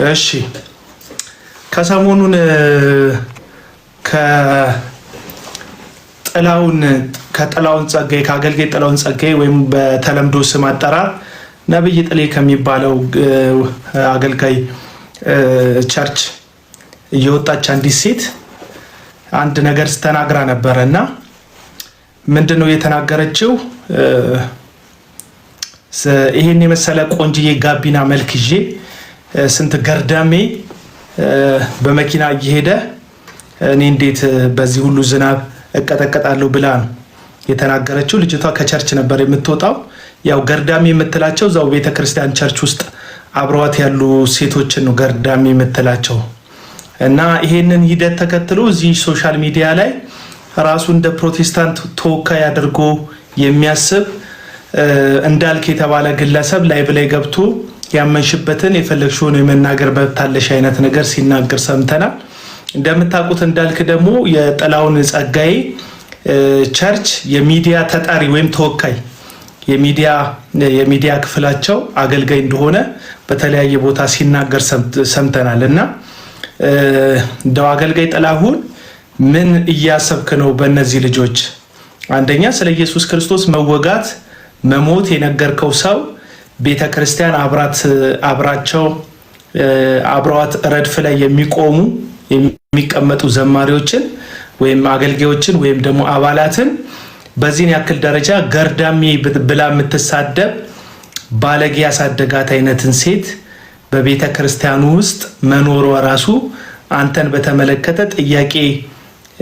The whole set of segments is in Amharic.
እሺ ከሰሞኑን ከጥላውን ጸጋዬ ከአገልጋይ ጥላውን ጸጋዬ ወይም በተለምዶ ስም አጠራር ነብይ ጥሌ ከሚባለው አገልጋይ ቸርች እየወጣች አንዲት ሴት አንድ ነገር ተናግራ ነበርና ምንድነው የተናገረችው? ይሄን የመሰለ ቆንጂዬ ጋቢና መልክ ይዤ ስንት ገርዳሜ በመኪና እየሄደ እኔ እንዴት በዚህ ሁሉ ዝናብ እቀጠቀጣለሁ ብላ ነው የተናገረችው። ልጅቷ ከቸርች ነበር የምትወጣው። ያው ገርዳሜ የምትላቸው ዛው ቤተክርስቲያን ቸርች ውስጥ አብረዋት ያሉ ሴቶችን ነው ገርዳሜ የምትላቸው። እና ይሄንን ሂደት ተከትሎ እዚህ ሶሻል ሚዲያ ላይ ራሱ እንደ ፕሮቴስታንት ተወካይ አድርጎ የሚያስብ እንዳልክ የተባለ ግለሰብ ላይቭ ላይ ገብቶ ያመንሽበትን የፈለግሽውን የመናገር በታለሽ አይነት ነገር ሲናገር ሰምተናል። እንደምታውቁት እንዳልክ ደግሞ የጥላውን ጸጋዬ ቸርች የሚዲያ ተጣሪ ወይም ተወካይ የሚዲያ ክፍላቸው አገልጋይ እንደሆነ በተለያየ ቦታ ሲናገር ሰምተናል። እና እንደው አገልጋይ ጥላሁን ምን እያሰብክ ነው በእነዚህ ልጆች? አንደኛ ስለ ኢየሱስ ክርስቶስ መወጋት መሞት የነገርከው ሰው ቤተክርስቲያን አብረዋት ረድፍ ላይ የሚቀመጡ ዘማሪዎችን ወይም አገልጋዮችን ወይም ደግሞ አባላትን በዚህን ያክል ደረጃ ገርዳሜ ብላ የምትሳደብ ባለጌ ያሳደጋት አይነትን ሴት በቤተክርስቲያኑ ውስጥ መኖሯ ራሱ አንተን በተመለከተ ጥያቄ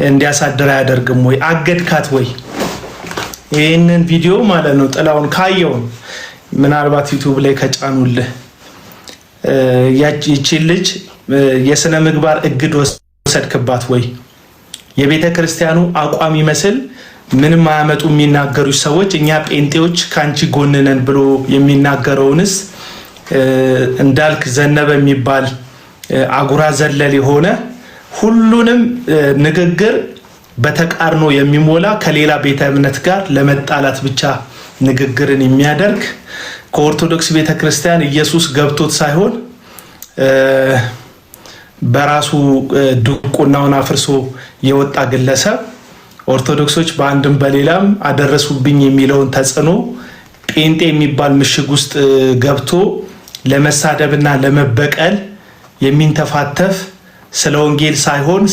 እንዲያሳድር አያደርግም ወይ? አገድካት ወይ? ይህንን ቪዲዮ ማለት ነው ጥላውን ካየው ምናልባት ዩቲዩብ ላይ ከጫኑልህ ይቺ ልጅ የሥነ ምግባር እግድ ወሰድክባት ወይ? የቤተ ክርስቲያኑ አቋም ይመስል ምንም አያመጡ የሚናገሩ ሰዎች እኛ ጴንጤዎች ካንቺ ጎን ነን ብሎ የሚናገረውንስ እንዳልክ ዘነበ የሚባል አጉራ ዘለል የሆነ ሁሉንም ንግግር በተቃርኖ የሚሞላ ከሌላ ቤተ እምነት ጋር ለመጣላት ብቻ ንግግርን የሚያደርግ ከኦርቶዶክስ ቤተክርስቲያን ኢየሱስ ገብቶት ሳይሆን በራሱ ድቁናውን አፍርሶ የወጣ ግለሰብ ኦርቶዶክሶች በአንድም በሌላም አደረሱብኝ የሚለውን ተጽዕኖ ጴንጤ የሚባል ምሽግ ውስጥ ገብቶ ለመሳደብና ለመበቀል የሚንተፋተፍ ስለ ወንጌል ሳይሆን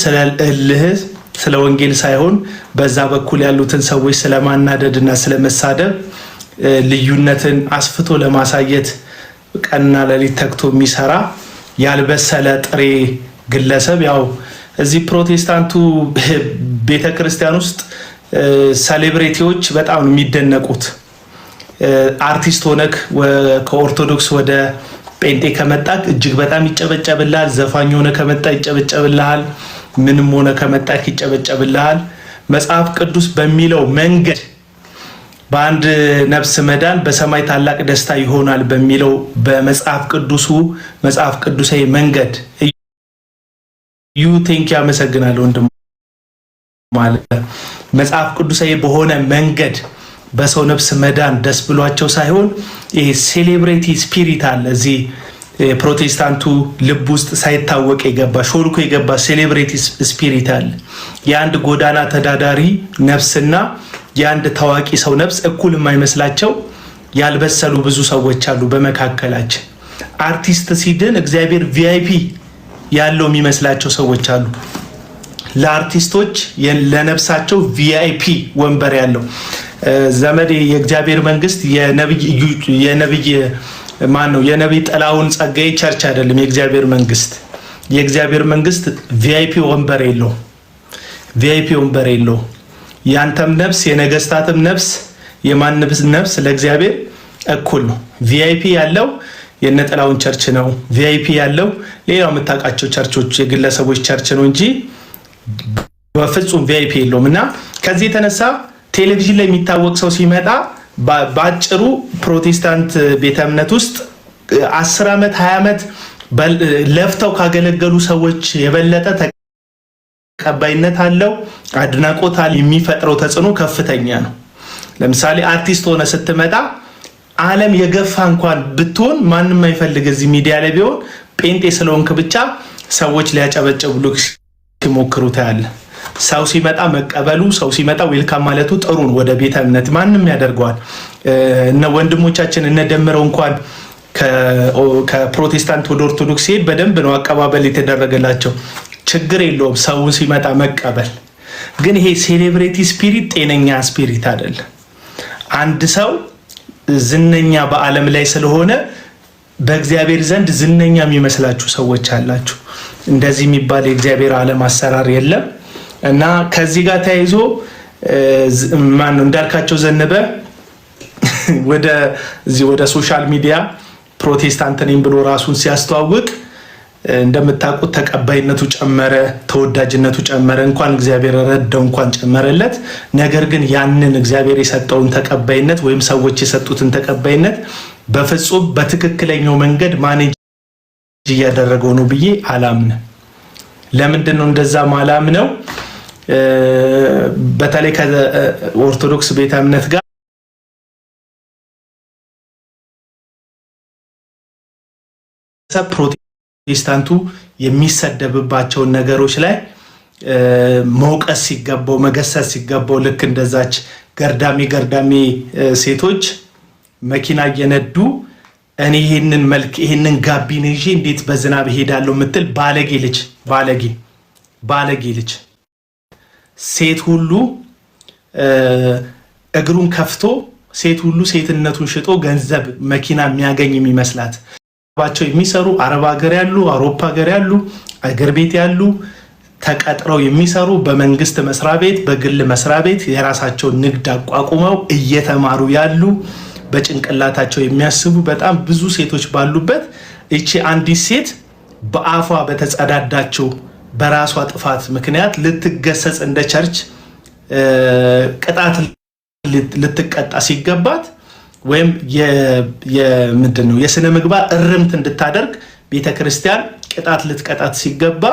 ስለ ወንጌል ሳይሆን በዛ በኩል ያሉትን ሰዎች ስለማናደድና ስለመሳደብ ልዩነትን አስፍቶ ለማሳየት ቀንና ሌሊት ተግቶ የሚሰራ ያልበሰለ ጥሬ ግለሰብ። ያው እዚህ ፕሮቴስታንቱ ቤተክርስቲያን ውስጥ ሴሌብሪቲዎች በጣም የሚደነቁት አርቲስት ሆነክ ከኦርቶዶክስ ወደ ጴንጤ ከመጣክ እጅግ በጣም ይጨበጨብልሃል። ዘፋኝ ሆነ ከመጣ ይጨበጨብልሃል። ምንም ሆነ ከመጣክ ይጨበጨብልሃል። መጽሐፍ ቅዱስ በሚለው መንገድ በአንድ ነፍስ መዳን በሰማይ ታላቅ ደስታ ይሆናል በሚለው በመጽሐፍ ቅዱሳዊ መንገድ ቴንክ ያመሰግናለሁ ወንድም ማለት መጽሐፍ ቅዱሳዊ በሆነ መንገድ በሰው ነፍስ መዳን ደስ ብሏቸው ሳይሆን ይሄ ሴሌብሪቲ ስፒሪት አለ እዚህ ፕሮቴስታንቱ ልብ ውስጥ ሳይታወቅ የገባ ሾልኮ የገባ ሴሌብሪቲ ስፒሪት አለ። የአንድ ጎዳና ተዳዳሪ ነፍስና የአንድ ታዋቂ ሰው ነፍስ እኩል የማይመስላቸው ያልበሰሉ ብዙ ሰዎች አሉ በመካከላችን። አርቲስት ሲድን እግዚአብሔር ቪአይፒ ያለው የሚመስላቸው ሰዎች አሉ። ለአርቲስቶች ለነፍሳቸው ቪአይፒ ወንበር ያለው ዘመዴ የእግዚአብሔር መንግስት የነብይ ጥላውን ጸጋዬ ቸርች አይደለም። የእግዚአብሔር መንግስት ቪአይፒ ወንበር የለው። ያንተም ነፍስ የነገስታትም ነፍስ የማንም ነፍስ ለእግዚአብሔር እኩል ነው። ቪአይፒ ያለው የነጥላውን ቸርች ነው። ቪአይፒ ያለው ሌላው የምታውቃቸው ቸርቾች የግለሰቦች ቸርች ነው እንጂ በፍጹም ቪአይፒ የለውም። እና ከዚህ የተነሳ ቴሌቪዥን ላይ የሚታወቅ ሰው ሲመጣ ባጭሩ ፕሮቴስታንት ቤተ እምነት ውስጥ 10 ዓመት 20 ዓመት ለፍተው ካገለገሉ ሰዎች የበለጠ ተቀባይነት አለው፣ አድናቆት አለ። የሚፈጥረው ተጽዕኖ ከፍተኛ ነው። ለምሳሌ አርቲስት ሆነ ስትመጣ ዓለም የገፋ እንኳን ብትሆን ማንም አይፈልግ እዚህ ሚዲያ ላይ ቢሆን ጴንጤ ስለሆንክ ብቻ ሰዎች ሊያጨበጭቡልህ ሲሞክሩ ታያለህ። ሰው ሲመጣ መቀበሉ፣ ሰው ሲመጣ ዌልካም ማለቱ ጥሩ ነው። ወደ ቤተ እምነት ማንም ያደርገዋል። እነ ወንድሞቻችን እነ ደምረው እንኳን ከፕሮቴስታንት ወደ ኦርቶዶክስ ሲሄድ በደንብ ነው አቀባበል የተደረገላቸው። ችግር የለውም ሰውን ሲመጣ መቀበል። ግን ይሄ ሴሌብሬቲ ስፒሪት ጤነኛ ስፒሪት አይደለም። አንድ ሰው ዝነኛ በዓለም ላይ ስለሆነ በእግዚአብሔር ዘንድ ዝነኛ የሚመስላችሁ ሰዎች አላችሁ። እንደዚህ የሚባል የእግዚአብሔር ዓለም አሰራር የለም። እና ከዚህ ጋር ተያይዞ ማን ነው እንዳልካቸው ዘነበ ወደ ሶሻል ሚዲያ ፕሮቴስታንት ነኝ ብሎ ራሱን ሲያስተዋውቅ እንደምታውቁት ተቀባይነቱ ጨመረ፣ ተወዳጅነቱ ጨመረ። እንኳን እግዚአብሔር ረዳው እንኳን ጨመረለት። ነገር ግን ያንን እግዚአብሔር የሰጠውን ተቀባይነት ወይም ሰዎች የሰጡትን ተቀባይነት በፍጹም በትክክለኛው መንገድ ማኔጅ እያደረገው ነው ብዬ አላምንም። ለምንድን ነው እንደዛ ማላምነው? በተለይ ከኦርቶዶክስ ቤተ እምነት ጋር ፕሮቴስታንቱ የሚሰደብባቸውን ነገሮች ላይ መውቀስ ሲገባው መገሰጽ ሲገባው ልክ እንደዛች ገርዳሚ ሴቶች መኪና እየነዱ እኔ ይሄንን ጋቢን ይዤ እንዴት በዝናብ ሄዳለሁ የምትል ባለጌ ልጅ ሴት ሁሉ እግሩን ከፍቶ ሴት ሁሉ ሴትነቱን ሽጦ ገንዘብ መኪና የሚያገኝ የሚመስላት ባቸው የሚሰሩ አረብ ሀገር ያሉ አውሮፓ ሀገር ያሉ አገር ቤት ያሉ ተቀጥረው የሚሰሩ በመንግስት መስሪያ ቤት በግል መስሪያ ቤት የራሳቸውን ንግድ አቋቁመው እየተማሩ ያሉ በጭንቅላታቸው የሚያስቡ በጣም ብዙ ሴቶች ባሉበት እቺ አንዲት ሴት በአፏ በተጸዳዳቸው በራሷ ጥፋት ምክንያት ልትገሰጽ እንደ ቸርች ቅጣት ልትቀጣ ሲገባት ወይም ምንድነው የስነ ምግባር እርምት እንድታደርግ ቤተክርስቲያን ቅጣት ልትቀጣት ሲገባ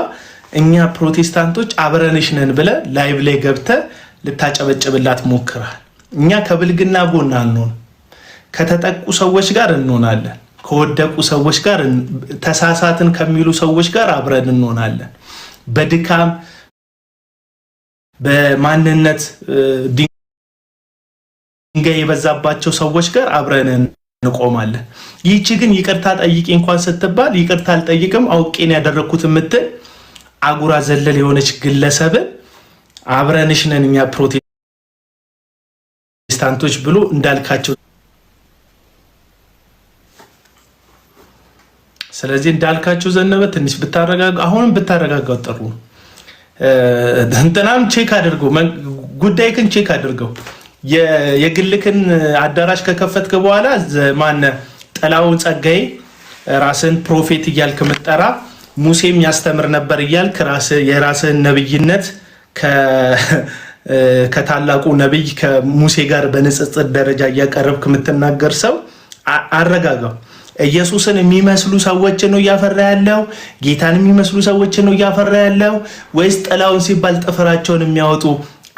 እኛ ፕሮቴስታንቶች አብረንሽ ነን ብለ ላይቭ ላይ ገብተ ልታጨበጭብላት ሞክራል። እኛ ከብልግና ጎን አንሆን፣ ከተጠቁ ሰዎች ጋር እንሆናለን፣ ከወደቁ ሰዎች ጋር ተሳሳትን ከሚሉ ሰዎች ጋር አብረን እንሆናለን። በድካም በማንነት ድንጋይ የበዛባቸው ሰዎች ጋር አብረን እንቆማለን። ይህቺ ግን ይቅርታ ጠይቂ እንኳን ስትባል ይቅርታ አልጠይቅም አውቄን ያደረኩት የምትል አጉራ ዘለል የሆነች ግለሰብ አብረንሽ ነን እኛ ፕሮቴስታንቶች ብሎ እንዳልካቸው። ስለዚህ እንዳልካቸው ዘነበ ትንሽ ብታረጋጋ፣ አሁንም ብታረጋጋው ጥሩ ነው። እንትናም ቼክ አድርገው ጉዳይክን ቼክ አድርገው የግልክን አዳራሽ ከከፈትክ በኋላ ማነ ጥላውን ጸጋዬ ራስን ፕሮፌት እያልክ መጠራ ሙሴም ያስተምር ነበር እያልክ የራስን ነብይነት ከታላቁ ነብይ ከሙሴ ጋር በንጽጽር ደረጃ እያቀረብክ የምትናገር ሰው አረጋጋው። ኢየሱስን የሚመስሉ ሰዎች ነው እያፈራ ያለው? ጌታን የሚመስሉ ሰዎች ነው እያፈራ ያለው? ወይስ ጥላውን ሲባል ጥፍራቸውን የሚያወጡ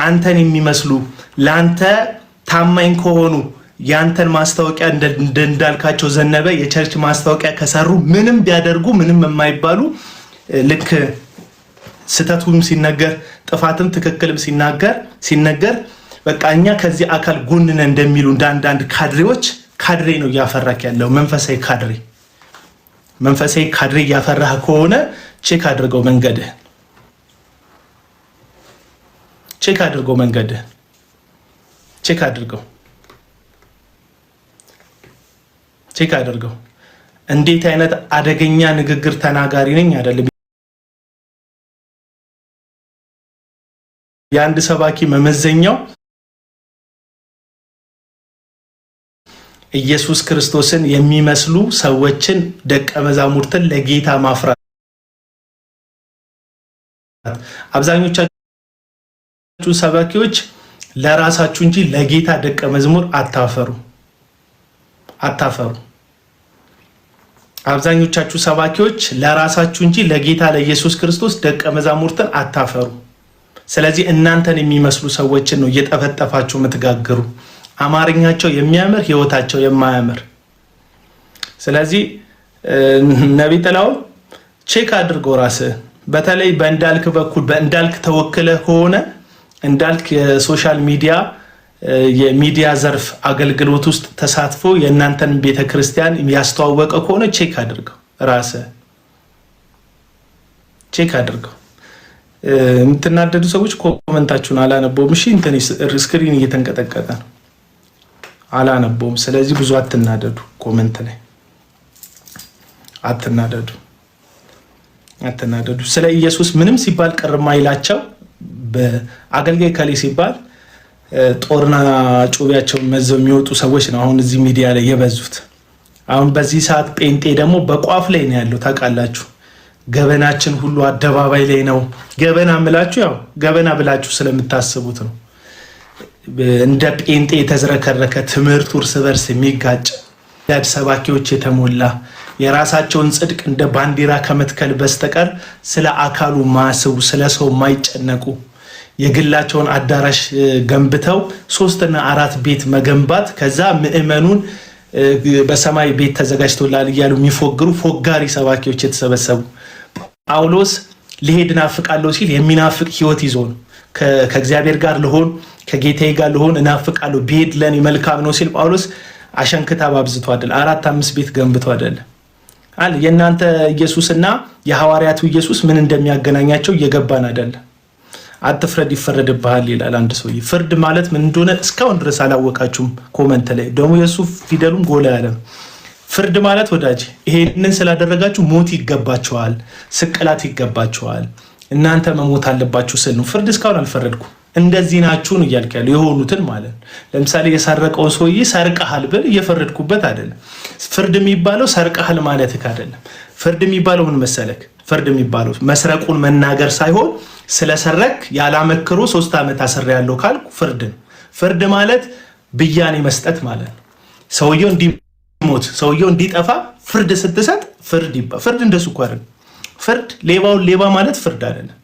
አንተን የሚመስሉ ለአንተ ታማኝ ከሆኑ ያንተን ማስታወቂያ እንዳልካቸው ዘነበ የቸርች ማስታወቂያ ከሰሩ ምንም ቢያደርጉ ምንም የማይባሉ ልክ ስተቱም ሲነገር ጥፋትም ትክክልም ሲነገር በቃ እኛ ከዚህ አካል ጎን ነን እንደሚሉ እንዳንዳንድ ካድሬ ነው እያፈራክ ያለው። መንፈሳዊ ካድሬ እያፈራህ ከሆነ ቼክ አድርገው መንገድህ ቼክ አድርገው። እንዴት አይነት አደገኛ ንግግር ተናጋሪ ነኝ አይደለም። የአንድ ሰባኪ መመዘኛው ኢየሱስ ክርስቶስን የሚመስሉ ሰዎችን ደቀ መዛሙርትን ለጌታ ማፍራት። አብዛኞቻችሁ ሰባኪዎች ለራሳችሁ እንጂ ለጌታ ደቀ መዝሙር አታፈሩ። አብዛኞቻችሁ ሰባኪዎች ለራሳችሁ እንጂ ለጌታ ለኢየሱስ ክርስቶስ ደቀ መዛሙርትን አታፈሩ። ስለዚህ እናንተን የሚመስሉ ሰዎችን ነው እየጠፈጠፋችሁ የምትጋግሩ። አማርኛቸው የሚያምር ህይወታቸው የማያምር። ስለዚህ ነብይ ጥላው ቼክ አድርገው ራስህ። በተለይ በእንዳልክ በኩል በእንዳልክ ተወክለ ከሆነ እንዳልክ የሶሻል ሚዲያ የሚዲያ ዘርፍ አገልግሎት ውስጥ ተሳትፎ የእናንተን ቤተክርስቲያን ያስተዋወቀ ከሆነ ቼክ አድርገው ራስህ፣ ቼክ አድርገው። የምትናደዱ ሰዎች ኮመንታችሁን አላነበውም። እሺ እንትን ስክሪን እየተንቀጠቀጠ ነው፣ አላነበውም። ስለዚህ ብዙ አትናደዱ፣ ኮመንት ላይ አትናደዱ። ስለ ኢየሱስ ምንም ሲባል ቅርማ ይላቸው በአገልጋይ ከሌ ሲባል ጦርና ጩቤያቸውን መዘው የሚወጡ ሰዎች ነው አሁን እዚህ ሚዲያ ላይ የበዙት። አሁን በዚህ ሰዓት ጴንጤ ደግሞ በቋፍ ላይ ነው ያለው። ታውቃላችሁ፣ ገበናችን ሁሉ አደባባይ ላይ ነው። ገበና ምላችሁ ያው ገበና ብላችሁ ስለምታስቡት ነው። እንደ ጴንጤ የተዝረከረከ ትምህርት እርስ በርስ የሚጋጭ ያድ ሰባኪዎች የተሞላ የራሳቸውን ጽድቅ እንደ ባንዲራ ከመትከል በስተቀር ስለ አካሉ ማስቡ፣ ስለ ሰው ማይጨነቁ የግላቸውን አዳራሽ ገንብተው 3 እና 4 ቤት መገንባት ከዛ ምእመኑን በሰማይ ቤት ተዘጋጅቶላል እያሉ የሚፎግሩ ፎጋሪ ሰባኪዎች የተሰበሰቡ። ጳውሎስ ሊሄድ እናፍቃለሁ ሲል የሚናፍቅ ህይወት ይዞ ነው። ከእግዚአብሔር ጋር ልሆን ከጌታዬ ጋር ልሆን እናፍቃለሁ ቢሄድ ለኔ መልካም ነው ሲል ጳውሎስ አሸንክታብ አብዝቶ አይደል 4-5 ቤት ገንብቶ አይደል አለ። የእናንተ ኢየሱስና የሐዋርያቱ ኢየሱስ ምን እንደሚያገናኛቸው እየገባን አይደል። አትፍረድ ይፈረድብሃል ይላል አንድ ሰው። ፍርድ ማለት ምን እንደሆነ እስካሁን ድረስ አላወቃችሁም። ኮመንት ላይ ደግሞ የሱ ፊደሉም ጎላ ያለ ፍርድ ማለት ወዳጅ ይሄንን ስላደረጋችሁ ሞት ይገባችኋል፣ ስቅላት ይገባችኋል፣ እናንተ መሞት አለባችሁ ስል ነው። ፍርድ እስካሁን አልፈረድኩም። እንደዚህ ናችሁ ነው እያልክ ያለው የሆኑትን ማለት። ለምሳሌ የሰረቀው ሰውዬ ሰርቀሃል ብል እየፈረድኩበት አይደለም። ፍርድ የሚባለው ሰርቀሃል ማለት አይደለም። ፍርድ የሚባለው ምን መሰለክ? ፍርድ የሚባለው መስረቁን መናገር ሳይሆን ስለሰረክ ያላመክሮ 3 ዓመት አሰር ያለው ካልኩ ፍርድ ነው። ፍርድ ማለት ብያኔ መስጠት ማለት ነው። ሰውየው እንዲሞት ሰውየው እንዲጠፋ ፍርድ ስትሰጥ ፍርድ ይባላል። ፍርድ እንደሱ እኮ አይደለም። ፍርድ ሌባውን ሌባ ማለት ፍርድ አይደለም።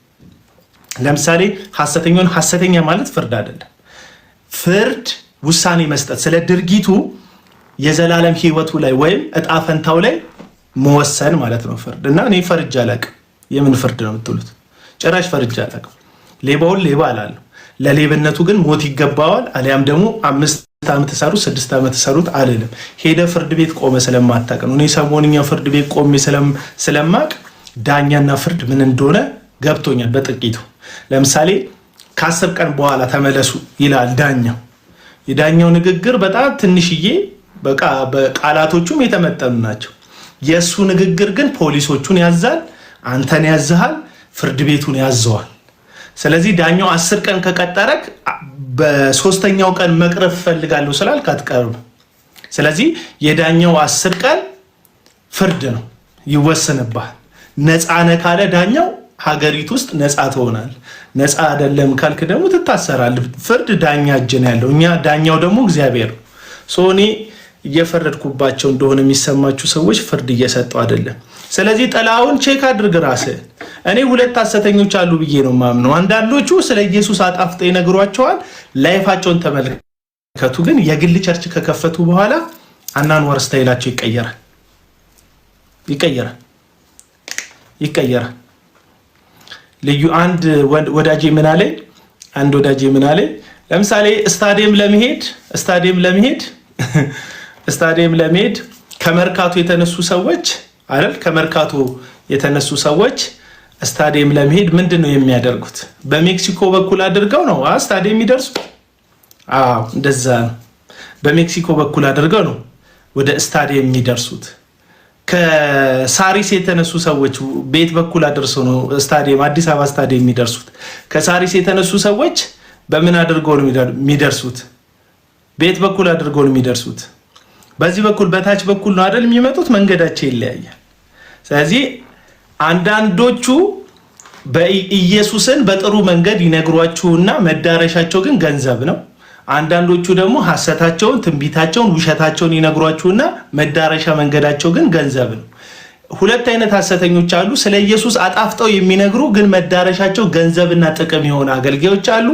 ለምሳሌ ሐሰተኛውን ሐሰተኛ ማለት ፍርድ አይደለም። ፍርድ ውሳኔ መስጠት ስለ ድርጊቱ የዘላለም ህይወቱ ላይ ወይም እጣ ፈንታው ላይ መወሰን ማለት ነው ፍርድ። እና እኔ ፈርጃ አላውቅም። የምን ፍርድ ነው የምትሉት? ጭራሽ ፈርጃ አላውቅም። ሌባውን ሌባ አላለሁ። ለሌብነቱ ግን ሞት ይገባዋል አሊያም ደግሞ 5 ዓመት ሰሩት 6 ዓመት ሰሩት አልልም። ሄደ ፍርድ ቤት ቆመ ስለማታውቅ ነው። እኔ ሰሞንኛ ፍርድ ቤት ቆሜ ስለማቅ ዳኛና ፍርድ ምን እንደሆነ ገብቶኛል በጥቂቱ። ለምሳሌ ከ10 ቀን በኋላ ተመለሱ ይላል ዳኛው። የዳኛው ንግግር በጣም ትንሽዬ በቃ በቃላቶቹም የተመጠኑ ናቸው። የሱ ንግግር ግን ፖሊሶቹን ያዛል፣ አንተን ያዝሃል፣ ፍርድ ቤቱን ያዘዋል። ስለዚህ ዳኛው 10 ቀን ከቀጠረክ በ3ኛው ቀን መቅረብ ፈልጋለሁ ስላልክ አትቀርብ። ስለዚህ የዳኛው 10 ቀን ፍርድ ነው ይወሰንብሃል። ነፃ ነህ ካለ ዳኛው ሀገሪቱ ውስጥ ነፃ ትሆናል። ነፃ አይደለም ካልክ ደግሞ ትታሰራለህ። ፍርድ ዳኛ እጅ ነው ያለው። እኛ ዳኛው ደግሞ እግዚአብሔር ነው። እኔ እየፈረድኩባቸው እንደሆነ የሚሰማችሁ ሰዎች ፍርድ እየሰጠው አይደለም። ስለዚህ ጥላውን ቼክ አድርግ ራስህ። እኔ 2 ሐሰተኞች አሉ ብዬ ነው ማምነው። አንዳንዶቹ ስለ ኢየሱስ አጣፍጠው ይነግሯቸዋል። ላይፋቸውን ተመልከቱ። ግን የግል ቸርች ከከፈቱ በኋላ አናንዋር ስታይላቸው ይቀየራል። ልዩ አንድ ወዳጄ ምን አለኝ? ለምሳሌ ስታዲየም ለመሄድ ከመርካቶ የተነሱ ሰዎች ስታዲየም ለመሄድ ምንድን ነው የሚያደርጉት? በሜክሲኮ በኩል አድርገው ነው ስታዲየም የሚደርሱት። አዎ እንደዛ ነው። በሜክሲኮ በኩል አድርገው ነው ወደ ስታዲየም የሚደርሱት። ከሳሪስ የተነሱ ሰዎች ቤት በኩል አድርሰው ነው ስታዲየም አዲስ አበባ ስታዲየም የሚደርሱት። ከሳሪስ የተነሱ ሰዎች በምን አድርገው ነው የሚደርሱት? ቤት በኩል አድርገው ነው የሚደርሱት። በዚህ በኩል በታች በኩል ነው አይደል የሚመጡት። መንገዳቸው ይለያያል። ስለዚህ አንዳንዶቹ በኢየሱስን በጥሩ መንገድ ይነግሯችሁና መዳረሻቸው ግን ገንዘብ ነው። አንዳንዶቹ ደግሞ ሐሰታቸውን፣ ትንቢታቸውን፣ ውሸታቸውን ይነግሯችሁና መዳረሻ መንገዳቸው ግን ገንዘብ ነው። 2 አይነት ሐሰተኞች አሉ። ስለ ኢየሱስ አጣፍጠው የሚነግሩ ግን መዳረሻቸው ገንዘብና ጥቅም የሆነ አገልጋዮች አሉ።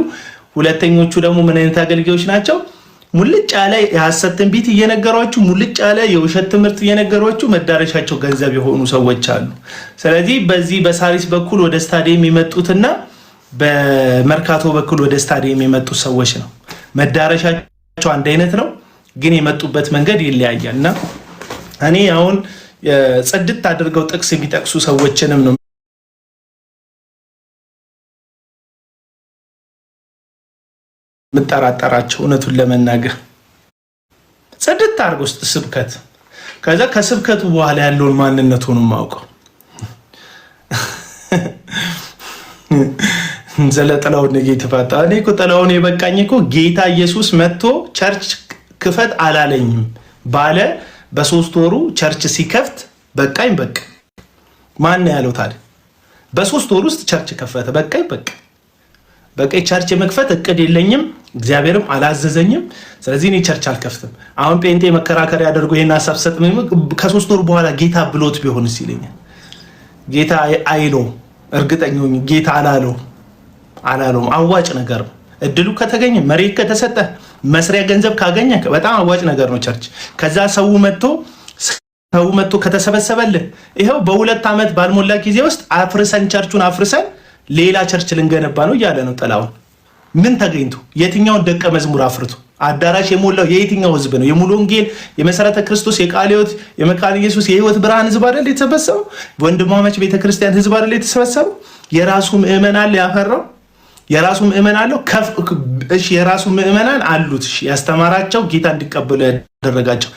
ሁለተኞቹ ደግሞ ምን አይነት አገልጋዮች ናቸው? ሙልጭ ያለ የሐሰት ትንቢት እየነገሯችሁ ሙልጭ ያለ የውሸት ትምህርት እየነገሯችሁ መዳረሻቸው ገንዘብ የሆኑ ሰዎች አሉ። ስለዚህ በዚህ በሳሪስ በኩል ወደ ስታዲየም የመጡትና በመርካቶ በኩል ወደ ስታዲየም የመጡት ሰዎች ነው መዳረሻቸው አንድ አይነት ነው፣ ግን የመጡበት መንገድ ይለያያል። እና እኔ አሁን ጽድት አድርገው ጥቅስ የሚጠቅሱ ሰዎችንም ነው ምጠራጠራቸው እውነቱን ለመናገር ጽድት አድርገው ውስጥ ስብከት ከዛ ከስብከቱ በኋላ ያለውን ማንነቱን ማውቀው ዘለጠላው ነገ ተፋታ እኔ እኮ ጠላውን የበቃኝ እኮ ጌታ ኢየሱስ መጥቶ ቸርች ክፈት አላለኝም ባለ በሶስት ወሩ ቸርች ሲከፍት በቃኝ በቃ ማን ያለው ታዲያ በሶስት ወር ውስጥ ቸርች ከፈተ በቃኝ በቃ ቸርች መክፈት እቅድ የለኝም እግዚአብሔርም አላዘዘኝም ስለዚህ እኔ ቸርች አልከፍትም አሁን ጴንጤ መከራከር ያደርጉ ይሄን ሐሳብ ሰጥ ከሶስት ወር በኋላ ጌታ ብሎት ቢሆንስ ይለኛል ጌታ አይሎ እርግጠኛው ጌታ አላለው አዋጭ ነገር እድሉ ከተገኘ መሬት ከተሰጠ መስሪያ ገንዘብ ካገኘ በጣም አዋጭ ነገር ነው ቸርች ከዛ ሰው መጥቶ ከተሰበሰበልን ይሄው በሁለት ዓመት ባልሞላ ጊዜ ውስጥ አፍርሰን ቸርቹን አፍርሰን ሌላ ቸርች ልንገነባ ነው እያለ ነው ጠላውን ምን ተገኝቶ የትኛው ደቀ መዝሙር አፍርቶ አዳራሽ የሞላው የየትኛው ህዝብ ነው የሙሉ ወንጌል የመሰረተ ክርስቶስ የቃልዮት የመካነ ኢየሱስ የህይወት ብርሃን ህዝብ አይደል የተሰበሰበው ወንድማማች ቤተክርስቲያን ህዝብ አይደል የተሰበሰበው የራሱ ምእመናን አለ ያፈራው የራሱ ምእመናን አለው እሺ የራሱ ምእመናን አሉት እሺ ያስተማራቸው ጌታ እንዲቀበሉ ያደረጋቸው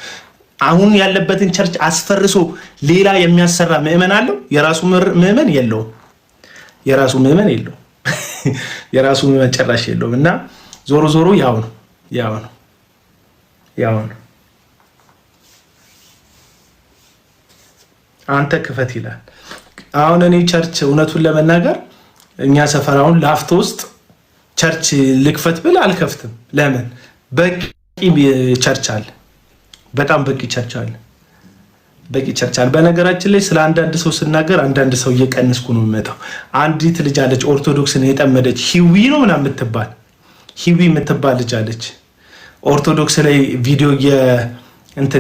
አሁን ያለበትን ቸርች አስፈርሶ ሌላ የሚያሰራ ምእመን አለው የራሱ ምእመን የለውም የራሱ ምእመን ጭራሽ የለውም እና ዞሮ ያው ነው አንተ ክፈት ይላል አሁን እኔ ቸርች እውነቱን ለመናገር እኛ ሰፈራውን ላፍቶ ውስጥ ቸርች ልክፈት ብል አልከፍትም ለምን በቂ ቸርች አለ በጣም በቂ ቸርች አለ በነገራችን ላይ ስለ አንዳንድ ሰው ስናገር አንዳንድ ሰው እየቀነስኩ ነው የምመጣው አንዲት ልጅ አለች ኦርቶዶክስን የጠመደች ሂዊ ነው ምናምን የምትባል ልጅ አለች ኦርቶዶክስ ላይ ቪዲዮ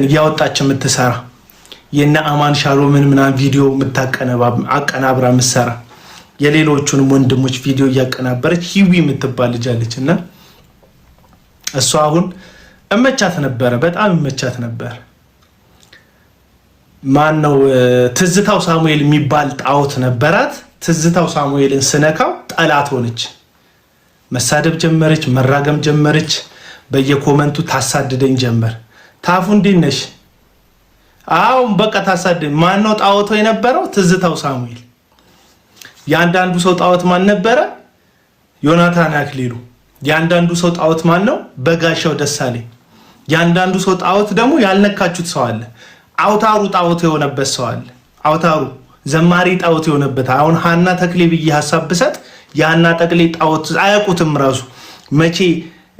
እያወጣች የምትሰራ የነ አማን ሻሎምን ምናምን ቪዲዮ አቀናብራ የምትሰራ የሌሎቹንም ወንድሞች ቪዲዮ እያቀናበረች ሂዊ የምትባል ልጅ አለችና እሷ አሁን በጣም እመቻት ነበር ማን ነው ትዝታው ሳሙኤል የሚባል ጣዖት ነበራት ትዝታው ሳሙኤልን ስነካው ጠላት ሆነች መሳደብ ጀመረች መራገም ጀመረች በየኮመንቱ ታሳድደኝ ጀመር ታፉ እንዲነሽ አሁን በቃ ታሳድደኝ ማን ነው ጣዖቱ የነበረው ትዝታው ሳሙኤል ያንዳንዱ ሰው ጣዖት ማን ነበረ ዮናታን አክሊሉ ያንዳንዱ ሰው ጣዖት ማን ነው በጋሻው ደሳለኝ ያንዳንዱ ሰው ጣዖት ደግሞ ያልነካችሁት ሰው አለ አውታሩ ጣዖት የሆነበት ሰው አለ አውታሩ ዘማሪ ጣዖት የሆነበት አሁን ሃና ተክሌ ብዬ ሐሳብ ብሰጥ ያና ተክሌ ጣዖት አያውቁትም ራሱ መቼ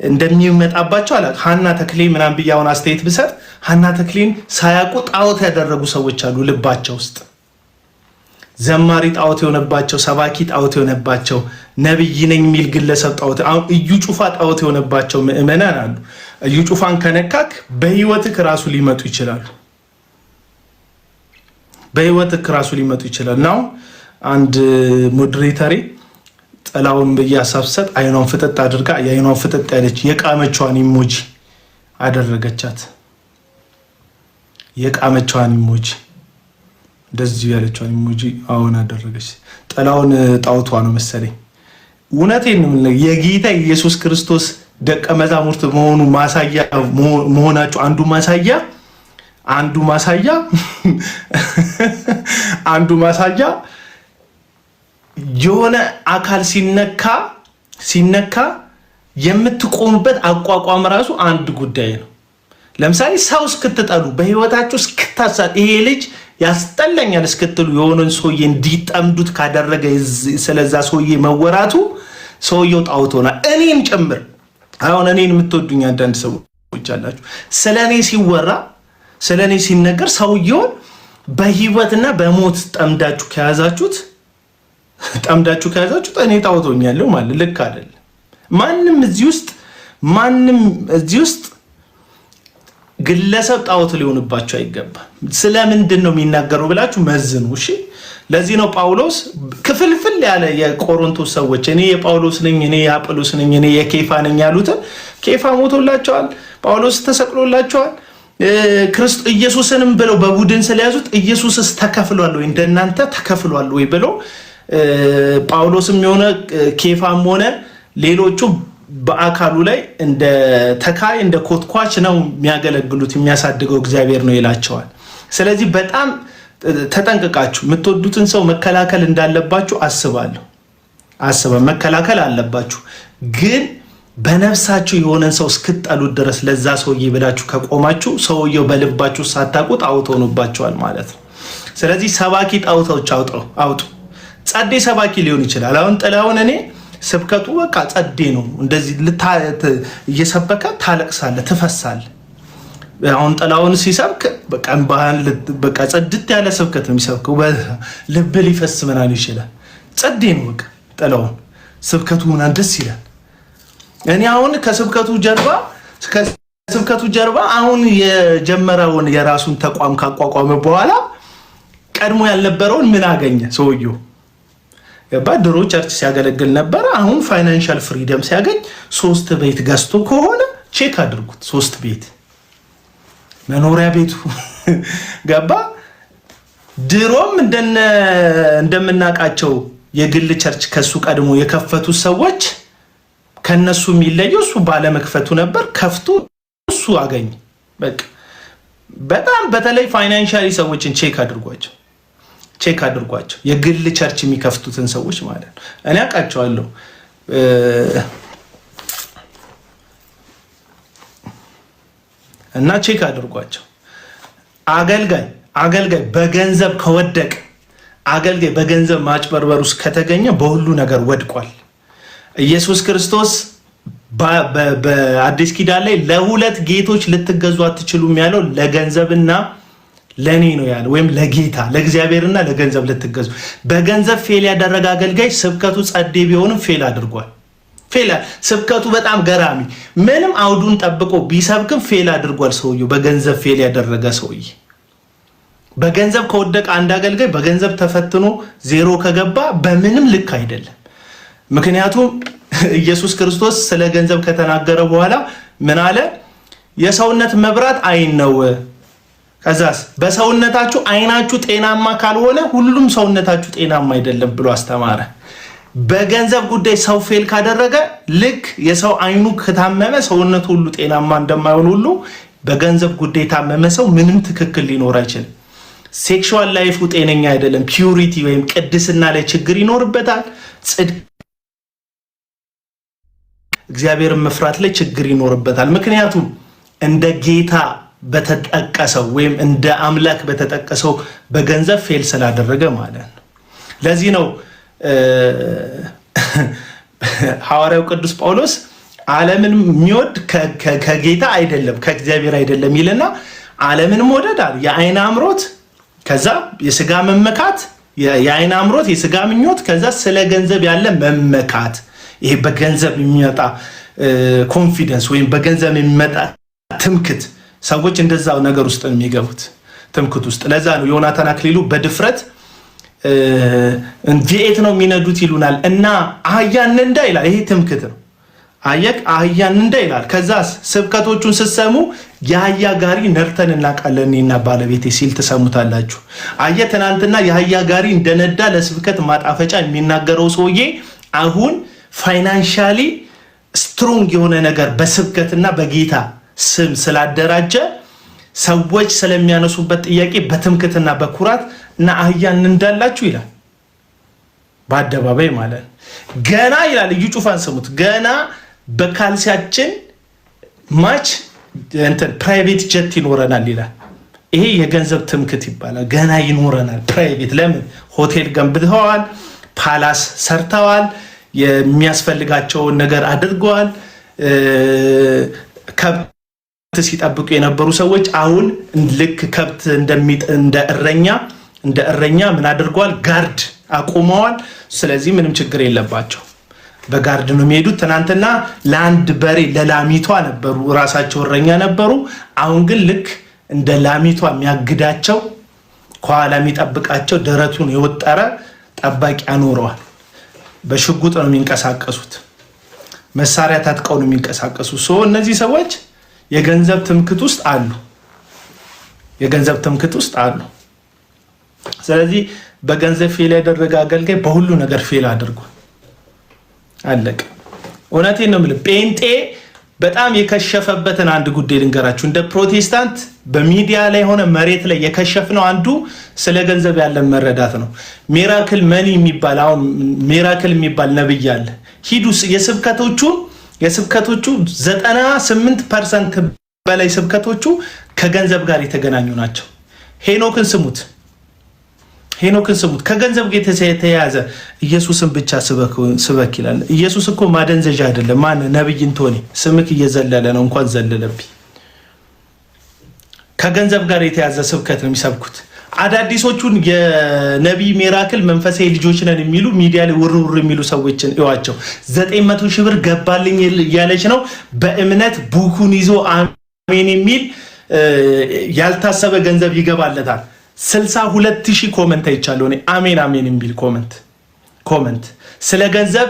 እንደሚመጣባቸው አላ ሃና ተክሌ ምናምን ብዬ አሁን አስተያየት ብሰጥ ሃና ተክሌን ሳያውቁ ጣዖት ያደረጉ ሰዎች አሉ ልባቸው ውስጥ ዘማሪ ጣዖት የሆነባቸው ሰባኪ ጣዖት የሆነባቸው ነብይ ነኝ የሚል ግለሰብ ጣዖት አሁን እዩ ጩፋ ጣዖት የሆነባቸው ምእመናን አሉ እዩ ጩፋን ከነካክ በህይወትክ ራሱ ሊመጡ ይችላል ነው አንድ ሞዴሬተሪ ጠላውን በያሳብሰጥ አይኗን ፍጥጥ አድርጋ የአይኗን ፍጥጥ ያለች የቃመቿን ኢሞጂ አደረገቻት የቃመቿን ኢሞጂ እንደዚህ ያለችውን ኢሞጂ አሁን አደረገች ጠላውን ጣውቷ ነው መሰለኝ እውነቴን ነው የጌታ ኢየሱስ ክርስቶስ ደቀ መዛሙርት መሆኑ ማሳያ መሆናቸው አንዱ ማሳያ የሆነ አካል ሲነካ የምትቆምበት አቋቋም ራሱ አንድ ጉዳይ ነው ለምሳሌ ሰው እስክትጠሉ በህይወታችሁ እስክታሳት ይሄ ልጅ ያስጠላኛል እስክትሉ የሆነን ሰውዬ እንዲጠምዱት ካደረገ ስለዛ ሰውዬ መወራቱ ሰውዬው ጣዖት ሆነ እኔን ጨምር አሁን እኔን የምትወዱኝ አንዳንድ ሰዎች አላችሁ ስለኔ ሲወራ ስለኔ ሲነገር ሰውዬው በህይወትና በሞት ጠምዳችሁ ከያዛችሁት እኔ ጣዖት ሆኛለሁ ማለት ልክ አይደለም ማንም እዚህ ውስጥ ግለሰብ ጣዖት ሊሆንባቸው አይገባም። ስለምንድን ነው የሚናገረው ብላችሁ መዝኑ። እሺ ለዚህ ነው ጳውሎስ ክፍልፍል ያለ የቆሮንቶስ ሰዎች እኔ የጳውሎስ ነኝ፣ እኔ የአጵሎስ ነኝ፣ እኔ የኬፋ ነኝ ያሉትን ኬፋ ሞቶላቸዋል፣ ጳውሎስ ተሰቅሎላቸዋል። ኢየሱስንም ብለው በቡድን ስለያዙት ኢየሱስስ ተከፍሏል ወይ እንደናንተ ተከፍሏል ወይ ብለው ጳውሎስም የሆነ ኬፋም ሆነ ሌሎቹ በአካሉ ላይ እንደ ተካይ እንደ ኮትኳች ነው የሚያገለግሉት፣ የሚያሳድገው እግዚአብሔር ነው ይላቸዋል። ስለዚህ በጣም ተጠንቅቃችሁ የምትወዱትን ሰው መከላከል እንዳለባችሁ አስባለሁ መከላከል አለባችሁ። ግን በነፍሳችሁ የሆነን ሰው እስክትጠሉት ድረስ ለዛ ሰውዬ ብላችሁ ከቆማችሁ ሰውየው በልባችሁ ሳታውቁት ጣዖት ሆኖባችኋል ማለት ነው። ስለዚህ ሰባኪ ጣዖቶች አውጡ። ጸዴ ሰባኪ ሊሆን ይችላል። አሁን ጥላውን እኔ ስብከቱ በቃ ጸዴ ነው፣ እንደዚህ እየሰበከ ታለቅሳለህ፣ ትፈሳለህ። አሁን ጥላውን ሲሰብክ በቃ ጸድት ያለ ስብከት ነው የሚሰብከው፣ ልብ ሊፈስ ምናምን ይችላል። ጸዴ ነው በቃ ጥላውን ስብከቱ ምናምን ደስ ይላል። እኔ አሁን ከስብከቱ ጀርባ አሁን የጀመረውን የራሱን ተቋም ካቋቋመ በኋላ ቀድሞ ያልነበረውን ምን አገኘ ሰውየው? ድሮ ቸርች ሲያገለግል ነበር። አሁን ፋይናንሻል ፍሪደም ሲያገኝ 3 ቤት ገዝቶ ከሆነ ቼክ አድርጉት። 3 ቤት መኖሪያ ቤቱ ገባ። ድሮም እንደምናውቃቸው የግል ቸርች ከሱ ቀድሞ የከፈቱ ሰዎች ከነሱ የሚለየው እሱ ባለመክፈቱ ነበር። ከፍቶ እሱ አገኘ። በጣም በተለይ ፋይናንሻሊ ሰዎችን ቼክ አድርጓቸው የግል ቸርች የሚከፍቱትን ሰዎች ማለት ነው። እኔ አውቃቸዋለሁ። እና ቼክ አድርጓቸው። አገልጋይ በገንዘብ ከወደቀ፣ አገልጋይ በገንዘብ ማጭበርበር ውስጥ ከተገኘ በሁሉ ነገር ወድቋል። ኢየሱስ ክርስቶስ በአዲስ ኪዳን ላይ ለሁለት ጌቶች ልትገዙ አትችሉም ያለው ለገንዘብና ለኔ ነው ያለ፣ ወይም ለጌታ ለእግዚአብሔርና ለገንዘብ ልትገዙ። በገንዘብ ፌል ያደረገ አገልጋይ ስብከቱ ጸዴ ቢሆንም ፌል አድርጓል። ስብከቱ በጣም ገራሚ፣ ምንም አውዱን ጠብቆ ቢሰብክም ፌል አድርጓል ሰውየው። በገንዘብ ፌል ያደረገ ሰውዬ በገንዘብ ከወደቀ አንድ አገልጋይ በገንዘብ ተፈትኖ ዜሮ ከገባ በምንም ልክ አይደለም። ምክንያቱም ኢየሱስ ክርስቶስ ስለ ገንዘብ ከተናገረ በኋላ ምን አለ? የሰውነት መብራት አይን ነው። ከዛስ በሰውነታችሁ አይናችሁ ጤናማ ካልሆነ ሁሉም ሰውነታችሁ ጤናማ አይደለም ብሎ አስተማረ። በገንዘብ ጉዳይ ሰው ፌል ካደረገ ልክ የሰው አይኑ ከታመመ ሰውነቱ ሁሉ ጤናማ እንደማይሆን ሁሉ በገንዘብ ጉዳይ የታመመ ሰው ምንም ትክክል ሊኖር አይችልም። ሴክሹዋል ላይፉ ጤነኛ አይደለም። ፒዩሪቲ ወይም ቅድስና ላይ ችግር ይኖርበታል። ጽድቅ እግዚአብሔርን መፍራት ላይ ችግር ይኖርበታል። ምክንያቱም እንደ ጌታ በተጠቀሰው ወይም እንደ አምላክ በተጠቀሰው በገንዘብ ፌል ስላደረገ ማለት ነው። ለዚህ ነው ሐዋርያው ቅዱስ ጳውሎስ ዓለምን የሚወድ ከጌታ አይደለም ከእግዚአብሔር አይደለም ይልና ዓለምን መውደድ አለ የአይን አምሮት፣ ከዛ የስጋ መመካት፣ የአይን አምሮት፣ የስጋ ምኞት፣ ከዛ ስለ ገንዘብ ያለ መመካት። ይሄ በገንዘብ የሚመጣ ኮንፊደንስ ወይም በገንዘብ የሚመጣ ትምክት፣ ሰዎች እንደዛው ነገር ውስጥ ነው የሚገቡት፣ ትምክት ውስጥ። ለዛ ነው ዮናታን አክሊሉ በድፍረት ቪኤት ነው የሚነዱት ይሉናል እና አህያን እንዳ ይላል። ይሄ ትምክት ነው። አህያን እንዳ ይላል። ከዛስ ስብከቶቹን ስትሰሙ የአህያ ጋሪ ነርተን እናውቃለን እና ባለቤቴ ሲል ትሰሙታላችሁ። ትናንትና የአህያ ጋሪ እንደነዳ ለስብከት ማጣፈጫ የሚናገረው ሰውዬ አሁን ፋይናንሻሊ ስትሮንግ የሆነ ነገር በስብከትና በጌታ ስም ስላደራጀ ሰዎች ስለሚያነሱበት ጥያቄ በትምክትና በኩራት እና አህያን እንዳላችሁ ይላል በአደባባይ ማለት ነው። ገና ይላል እዩ ጩፋን ስሙት። ገና በካልሲያችን ማች ፕራይቬት ጀት ይኖረናል ይላል። ይሄ የገንዘብ ትምክት ይባላል። ገና ይኖረናል ፕራይቬት። ለምን ሆቴል ገንብተዋል፣ ፓላስ ሰርተዋል፣ የሚያስፈልጋቸውን ነገር አድርገዋል። ከብት ሲጠብቁ የነበሩ ሰዎች አሁን ልክ ከብት እንደ እረኛ ምን አድርገዋል? ጋርድ አቁመዋል። ስለዚህ ምንም ችግር የለባቸው። በጋርድ ነው የሚሄዱት። ትናንትና ለአንድ በሬ ለላሚቷ ነበሩ ራሳቸው እረኛ ነበሩ። አሁን ግን ልክ እንደ ላሚቷ የሚያግዳቸው ከኋላ የሚጠብቃቸው ደረቱን የወጠረ ጠባቂ አኖረዋል። በሽጉጥ ነው የሚንቀሳቀሱት። መሳሪያ ታጥቀው ነው የሚንቀሳቀሱት። እነዚህ ሰዎች የገንዘብ ትምክት ውስጥ አሉ። የገንዘብ ትምክት ውስጥ አሉ። ስለዚህ በገንዘብ ፌል ያደረገ አገልጋይ በሁሉ ነገር ፌል አድርጓል። አለቀ። እውነቴን ነው የምልህ። ጴንጤ በጣም የከሸፈበትን አንድ ጉዳይ ልንገራችሁ። እንደ ፕሮቴስታንት በሚዲያ ላይ ሆነ መሬት ላይ የከሸፍነው አንዱ ስለ ገንዘብ ያለን መረዳት ነው። ሚራክል መኒ የሚባል አሁን ሚራክል የሚባል ነብይ አለ። ሂዱ የስብከቶቹ 98% በላይ ስብከቶቹ ከገንዘብ ጋር የተገናኙ ናቸው። ሄኖክን ስሙት። ከገንዘብ ጋር የተያያዘ ኢየሱስን ብቻ ስበክ ይላል። ኢየሱስ እኮ ማደንዘዣ አይደለም። ማን ነብይ እንቶኒ ስምክ እየዘለለ ነው። እንኳን ዘለለብኝ። ከገንዘብ ጋር የተያዘ ስብከት ነው የሚሰብኩት። አዳዲሶቹን የነቢይ ሚራክል መንፈሳዊ ልጆች ነን የሚሉ ሚዲያ ላይ ውርውር የሚሉ ሰዎችን እዋቸው። 900 ሺህ ብር ገባልኝ እያለች ነው። በእምነት ቡኩን ይዞ አሜን የሚል ያልታሰበ ገንዘብ ይገባለታል። 62,000 ኮመንት አይቻለሁ እኔ አሜን አሜን የሚል ኮመንት ስለ ገንዘብ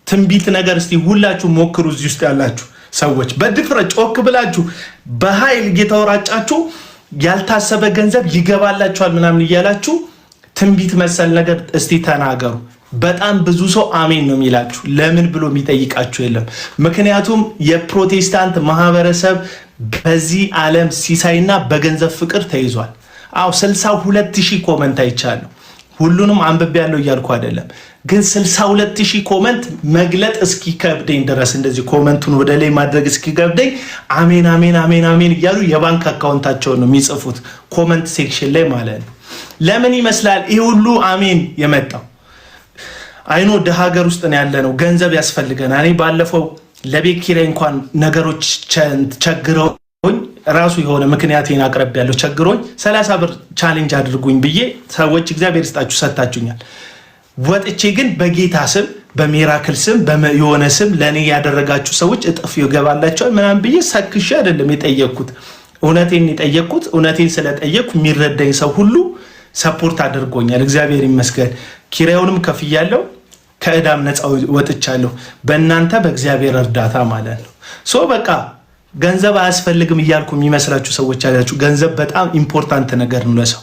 ትንቢት ነገር እስቲ ሁላችሁ ሞክሩ። እዚህ ውስጥ ያላችሁ ሰዎች በድፍረት ጮክ ብላችሁ በኃይል እየተወራጫችሁ ያልታሰበ ገንዘብ ይገባላችኋል ምናምን እያላችሁ ትንቢት መሰል ነገር እስቲ ተናገሩ። በጣም ብዙ ሰው አሜን ነው የሚላችሁ። ለምን ብሎ የሚጠይቃችሁ የለም። ምክንያቱም የፕሮቴስታንት ማህበረሰብ በዚህ ዓለም ሲሳይና በገንዘብ ፍቅር ተይዟል። 62,000 ኮመንት አይቻለሁ። ሁሉንም አንብቤ ያለው እያልኩ አይደለም፣ ግን 62,000 ኮመንት መግለጥ እስኪከብደኝ ድረስ እንደዚህ ኮመንቱን ወደ ላይ ማድረግ እስኪከብደኝ አሜን አሜን አሜን አሜን እያሉ የባንክ አካውንታቸውን ነው የሚጽፉት ኮመንት ሴክሽን ላይ ማለት ነው። ለምን ይመስላል ይሄ ሁሉ አሜን የመጣው? አይኖ ሀገር ውስጥ ነው ያለነው፣ ገንዘብ ያስፈልገናል። እኔ ባለፈው ለቤት ኪራይ እንኳን ነገሮች ቸግረው ራሱ የሆነ ምክንያቴን አቅርብ ያለው ቸግሮኝ 30 ብር ቻሌንጅ አድርጉኝ ብዬ ሰዎች እግዚአብሔር ይስጣችሁ ሰጣችሁኛል። ወጥቼ ግን በጌታ ስም በሚራክል ስም የሆነ ስም ለኔ ያደረጋችሁ ሰዎች እጥፍ ይገባላችኋል ምናምን ብዬ ሰክሼ አይደለም የጠየቅኩት። እውነቴን የጠየቅኩት እውነቴን ስለጠየቅኩ የሚረዳኝ ሰው ሁሉ ሰፖርት አድርጎኛል። እግዚአብሔር ይመስገን። ኪራዩንም ከፍያለሁ፣ ከእዳም ነፃ ወጥቻለሁ። በእናንተ በእግዚአብሔር እርዳታ ማለት ነው። በቃ ገንዘብ አያስፈልግም እያልኩ የሚመስላችሁ ሰዎች አላችሁ። ገንዘብ በጣም ኢምፖርታንት ነገር ነው ለሰው።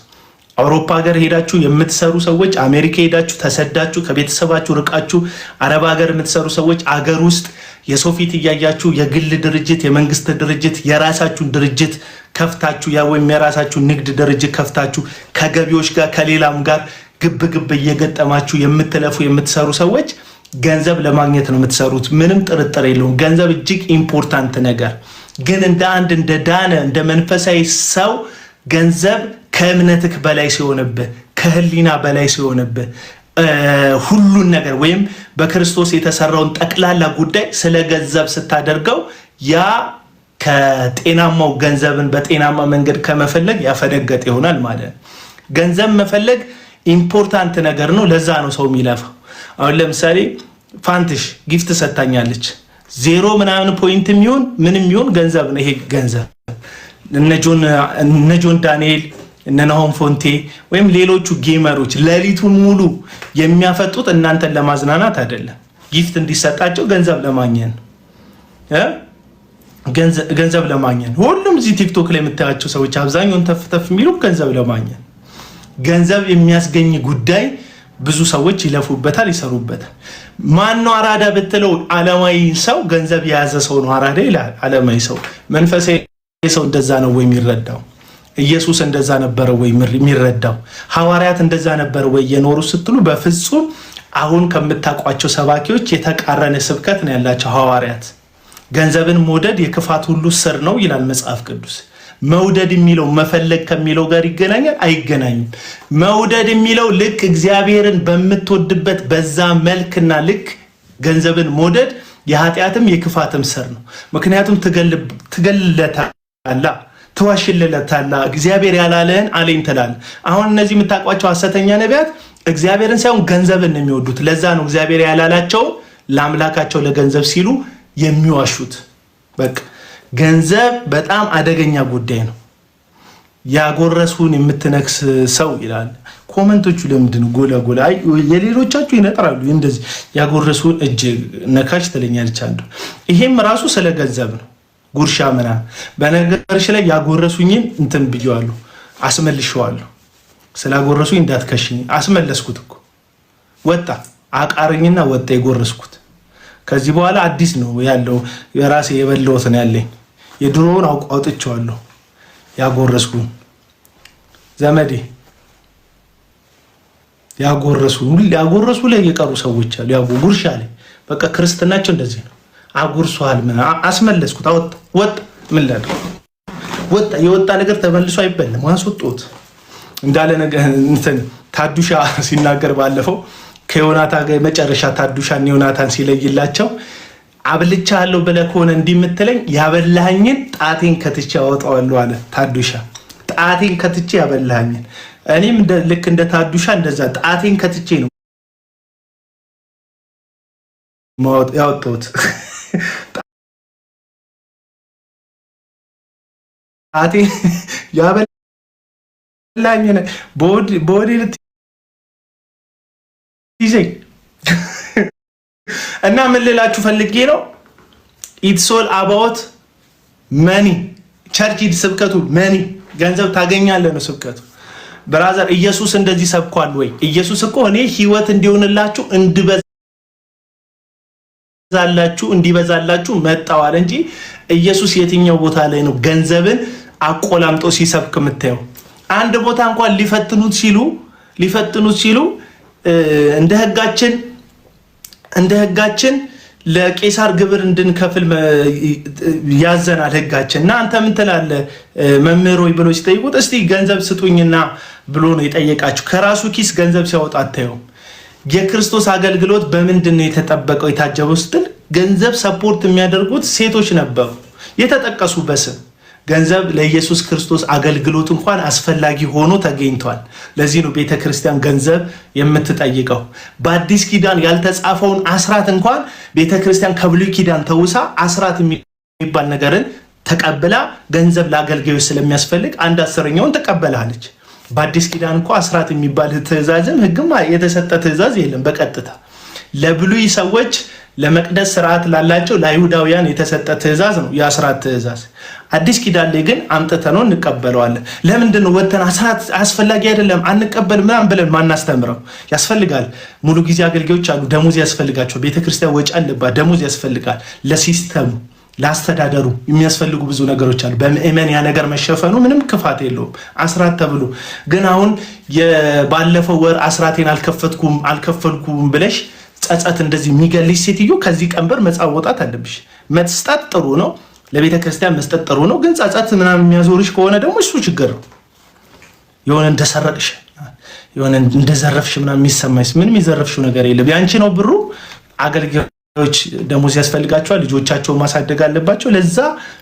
አውሮፓ ሀገር ሄዳችሁ የምትሰሩ ሰዎች፣ አሜሪካ ሄዳችሁ ተሰዳችሁ ከቤተሰባችሁ ርቃችሁ አረብ ሀገር የምትሰሩ ሰዎች አገር ውስጥ የሰው ፊት እያያችሁ የግል ድርጅት፣ የመንግስት ድርጅት፣ የራሳችሁን ድርጅት ከፍታችሁ ወይም የራሳችሁን ንግድ ድርጅት ከፍታችሁ ከገቢዎች ጋር ከሌላም ጋር ግብ እየገጠማችሁ የምትለፉ የምትሰሩ ሰዎች ገንዘብ ለማግኘት ነው የምትሰሩት። ምንም ጥርጥር የለውም። ገንዘብ እጅግ ኢምፖርታንት ነገር፣ ግን እንደ ዳነ እንደ መንፈሳዊ ሰው ገንዘብ ከእምነትህ በላይ ሲሆንብህ፣ ከህሊና በላይ ሲሆንብህ፣ ሁሉን ነገር ወይም በክርስቶስ የተሰራውን ጠቅላላ ጉዳይ ስለ ገንዘብ ስታደርገው ያ ከጤናማው ገንዘብን በጤናማ መንገድ ከመፈለግ ያፈነገጠ ይሆናል ማለት ነው። ገንዘብ መፈለግ ኢምፖርታንት ነገር ነው። ለዛ ነው ሰው የሚለፋው። አሁን ለምሳሌ ፋንትሽ ጊፍት ሰጣኛለች 0 ምናምን ፖይንት የሚሆን ምንም ይሁን ገንዘብ ነው። ይሄ ገንዘብ እነ ጆን ዳንኤል እነ ናሆም ፎንቴ ወይም ሌሎቹ ጌመሮች ሌሊቱን ሙሉ የሚያፈጡት እናንተን ለማዝናናት አይደለም። ጊፍት እንዲሰጣቸው ገንዘብ ለማግኘት ነው። ገንዘብ ለማግኘት ሁሉም እዚህ ቲክቶክ ላይ የምታያቸው ሰዎች አብዛኛውን ተፍተፍ የሚሉ ገንዘብ ለማግኘት። ገንዘብ የሚያስገኝ ጉዳይ ብዙ ሰዎች ይለፉበታል፣ ይሰሩበታል። ማን ነው አራዳ ብትለው ዓለማዊ ሰው ገንዘብ የያዘ ሰው ነው አራዳ ይላል። ዓለማዊ ሰው። መንፈሳዊ ሰው እንደዛ ነው ወይ የሚረዳው? ኢየሱስ እንደዛ ነበረ ወይ የሚረዳው? ሐዋርያት እንደዛ ነበረ ወይ የኖሩ ስትሉ በፍጹም አሁን ከምታውቋቸው ሰባኪዎች የተቃረነ ስብከት ነው ያላቸው ሐዋርያት። ገንዘብን መውደድ የክፋት ሁሉ ስር ነው ይላል መጽሐፍ ቅዱስ። መውደድ የሚለው መፈለግ ከሚለው ጋር ይገናኛል? አይገናኝም። መውደድ የሚለው ልክ እግዚአብሔርን በምትወድበት በዛ መልክና ልክ ገንዘብን መውደድ የኃጢአትም የክፋትም ስር ነው። ምክንያቱም ትገልለታላ፣ ትዋሽልለታላ። እግዚአብሔር ያላለህን አለኝ ትላለህ። አሁን እነዚህ የምታውቋቸው ሐሰተኛ ነቢያት እግዚአብሔርን ሳይሆን ገንዘብን ነው የሚወዱት። ለዛ ነው እግዚአብሔር ያላላቸውን ለአምላካቸው ለገንዘብ ሲሉ የሚዋሹት። በቃ ገንዘብ በጣም አደገኛ ጉዳይ ነው። ያጎረሱን የምትነክስ ሰው ይላል። ኮመንቶቹ ለምንድን ጎላ ጎላ? የሌሎቻችሁ ይነጥራሉ። እንደዚህ ያጎረሱን እጅ ነካሽ ትለኛለች አንዱ። ይሄም ራሱ ስለ ገንዘብ ነው። ጉርሻ ምናምን በነገርሽ ላይ ያጎረሱኝን እንትን ብየዋለሁ፣ አስመልሸዋለሁ። ስላጎረሱኝ እንዳትከሽኝ አስመለስኩት እኮ ወጣ አቃረኝና ወጣ የጎረስኩት። ከዚህ በኋላ አዲስ ነው ያለው፣ የራሴ የበለውት ነው ያለኝ። የድሮውን አውጥቼዋለሁ። ያጎረስኩኝ ዘመዴ ያጎረሱ ላይ የቀሩ ሰዎች አሉ። ያው ጉርሻ ላይ በቃ ክርስትናቸው እንደዚህ ነው። አጉርሷል ምን አስመለስኩት። ወጣ ምን ላድርግ? ወጣ የወጣ ነገር ተመልሶ አይበልም። አስወጣሁት እንዳለ ነገር እንትን ታዱሻ ሲናገር ባለፈው ከዮናታን ጋር መጨረሻ ታዱሻና ዮናታን ሲለይላቸው አብልቻለሁ ብለህ ከሆነ እንዲምትለኝ ያበላኸኝን ጣቴን ከትቼ አወጣዋለሁ አለ ታዱሻ። ጣቴን ከትቼ ያበላኸኝን እኔም ልክ እንደ ታዱሻ እንደዛ ጣቴን ከትቼ ነው ያወጣሁት። ጣቴ ያበላኸኝን በወዴ ልትይዘኝ እና ምን ልላችሁ ፈልጌ ነው፣ ኢትስ ኦል አባውት መኒ። ቸርች ስብከቱ መኒ ገንዘብ ታገኛለህ ነው ስብከቱ። ብራዘር ኢየሱስ እንደዚህ ሰብኳል ወይ? ኢየሱስ እኮ እኔ ህይወት እንዲሆንላችሁ እንዲበዛላችሁ መጣዋል እንጂ ኢየሱስ የትኛው ቦታ ላይ ነው ገንዘብን አቆላምጦ ሲሰብክ የምታየው? አንድ ቦታ እንኳን ሊፈትኑት ሲሉ እንደ ህጋችን ለቄሳር ግብር እንድንከፍል ያዘናል ህጋችን። እና አንተ ምን ትላለህ መምህር ሆይ ብሎ ሲጠይቁት እስቲ ገንዘብ ስጡኝና ብሎ ነው የጠየቃችሁ። ከራሱ ኪስ ገንዘብ ሲያወጣ አታየውም። የክርስቶስ አገልግሎት በምንድን ነው የተጠበቀው የታጀበው ስትል ገንዘብ ሰፖርት የሚያደርጉት ሴቶች ነበሩ የተጠቀሱ በስም። ገንዘብ ለኢየሱስ ክርስቶስ አገልግሎት እንኳን አስፈላጊ ሆኖ ተገኝቷል። ለዚህ ነው ቤተክርስቲያን ገንዘብ የምትጠይቀው። በአዲስ ኪዳን ያልተጻፈውን አስራት እንኳን ቤተክርስቲያን ከብሉይ ኪዳን ተውሳ አስራት የሚባል ነገርን ተቀብላ ገንዘብ ለአገልጋዮች ስለሚያስፈልግ 1/10ኛውን ተቀበላለች። በአዲስ ኪዳን እንኳ አስራት የሚባል ትእዛዝም ህግም የተሰጠ ትእዛዝ የለም። በቀጥታ ለብሉይ ሰዎች ለመቅደስ ስርዓት ላላቸው ለአይሁዳውያን የተሰጠ ትእዛዝ ነው የአስራት ትእዛዝ። አዲስ ኪዳን ላይ ግን አምጥተነው እንቀበለዋለን። ለምንድን ነው ወተን አስራት አስፈላጊ አይደለም አንቀበል ምናምን ብለን ማናስተምረው? ያስፈልጋል። ሙሉ ጊዜ አገልጋዮች አሉ፣ ደሞዝ ያስፈልጋቸው። ቤተክርስቲያን ወጪ አለባት፣ ደሞዝ ያስፈልጋል። ለሲስተሙ ለአስተዳደሩ የሚያስፈልጉ ብዙ ነገሮች አሉ። በምእመን ያ ነገር መሸፈኑ ምንም ክፋት የለውም። አስራት ተብሎ ግን አሁን የባለፈው ወር አስራቴን አልከፈልኩም ብለሽ ጸጸት እንደዚህ የሚገልሽ ሴትዮ ከዚህ ቀንበር መጻወጣት አለብሽ። መስጠት ጥሩ ነው፣ ለቤተ ክርስቲያን መስጠት ጥሩ ነው። ግን ጸጸት ምናምን የሚያዞርሽ ከሆነ ደግሞ እሱ ችግር ነው። የሆነ እንደሰረቅሽ የሆነ እንደዘረፍሽ ምናምን የሚሰማሽ ምንም የዘረፍሽው ነገር የለም። ያንቺ ነው ብሩ። አገልጋዮች ደሞዝ ያስፈልጋቸዋል፣ ልጆቻቸውን ማሳደግ አለባቸው። ለዛ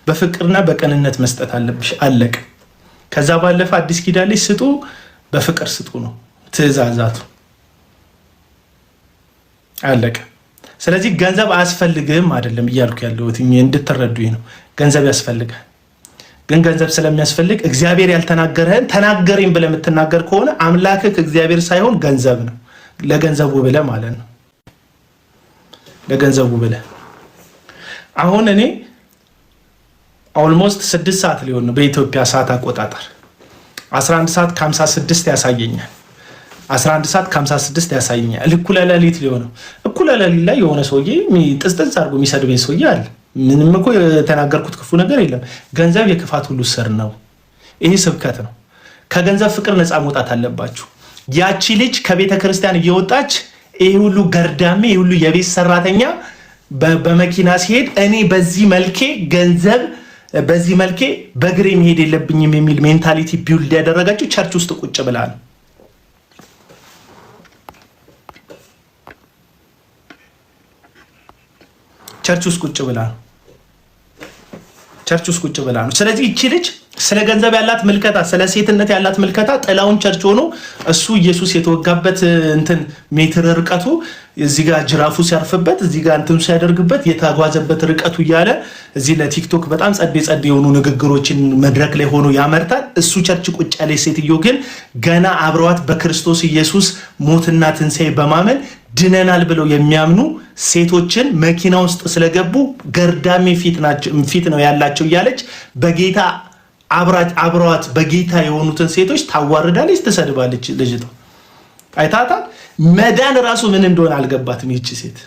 በፍቅርና በቅንነት መስጠት አለብሽ። አለቀ። ከዛ ባለፈ አዲስ ኪዳን ላይ ስጡ፣ በፍቅር ስጡ ነው ትእዛዛቱ። አለቀ። ስለዚህ ገንዘብ አያስፈልግም አይደለም እያልኩ ያለሁት እንድትረዱኝ ነው። ገንዘብ ያስፈልጋል። ግን ገንዘብ ስለሚያስፈልግ እግዚአብሔር ያልተናገረህን ተናገረኝ ብለህ የምትናገር ከሆነ አምላክህ እግዚአብሔር ሳይሆን ገንዘብ ነው። ለገንዘቡ ብለህ ማለት ነው። ለገንዘቡ ብለህ አሁን እኔ ኦልሞስት 6 ሰዓት ሊሆን ነው በኢትዮጵያ ሰዓት አቆጣጠር 11 ሰዓት ከ56 ያሳየኛል። 11 ሰዓት ከ56 ያሳየኛል። እኩለ ሌሊት ሊሆነው እኩለ ሌሊት ላይ የሆነ ሰውዬ ጥስጥስ አድርጎ የሚሰድበኝ ሰውዬ አለ። ምንም እኮ የተናገርኩት ክፉ ነገር የለም። ገንዘብ የክፋት ሁሉ ስር ነው። ይሄ ስብከት ነው። ከገንዘብ ፍቅር ነፃ መውጣት አለባችሁ። ያቺ ልጅ ከቤተ ክርስቲያን እየወጣች ይሄ ሁሉ ገርዳሜ ይሄ ሁሉ የቤት ሰራተኛ በመኪና ሲሄድ እኔ በዚህ መልኬ ገንዘብ በዚህ መልኬ በእግሬ መሄድ የለብኝም የሚል ሜንታሊቲ ቢውልድ ያደረጋችሁ ቸርች ውስጥ ቁጭ ብላ ነው። ቸርች ውስጥ ቁጭ ብላ ነው። ቸርች ውስጥ ቁጭ ብላ ነው። ስለዚህ እቺ ልጅ ስለ ገንዘብ ያላት ምልከታ፣ ስለ ሴትነት ያላት ምልከታ ጥላውን ቸርች ሆኖ እሱ ኢየሱስ የተወጋበት እንትን ሜትር ርቀቱ እዚህ ጋር ጅራፉ ሲያርፍበት እዚህ ጋር እንትኑ ሲያደርግበት የተጓዘበት ርቀቱ እያለ እዚህ ለቲክቶክ በጣም ጸዴ የሆኑ ንግግሮችን መድረክ ላይ ሆኖ ያመርታል። እሱ ቸርች ቁጭ ያለች ሴትዮ ግን ገና አብረዋት በክርስቶስ ኢየሱስ ሞትና ትንሣኤ በማመን ድነናል ብለው የሚያምኑ ሴቶችን መኪና ውስጥ ስለገቡ ገርዳሜ ፊት ነው ያላቸው እያለች በጌታ አብረዋት በጌታ የሆኑትን ሴቶች ታዋርዳለች፣ ትሰድባለች። ልጅቷ አይታታል። መዳን ራሱ ምን እንደሆነ አልገባትም። ይቺ ሴት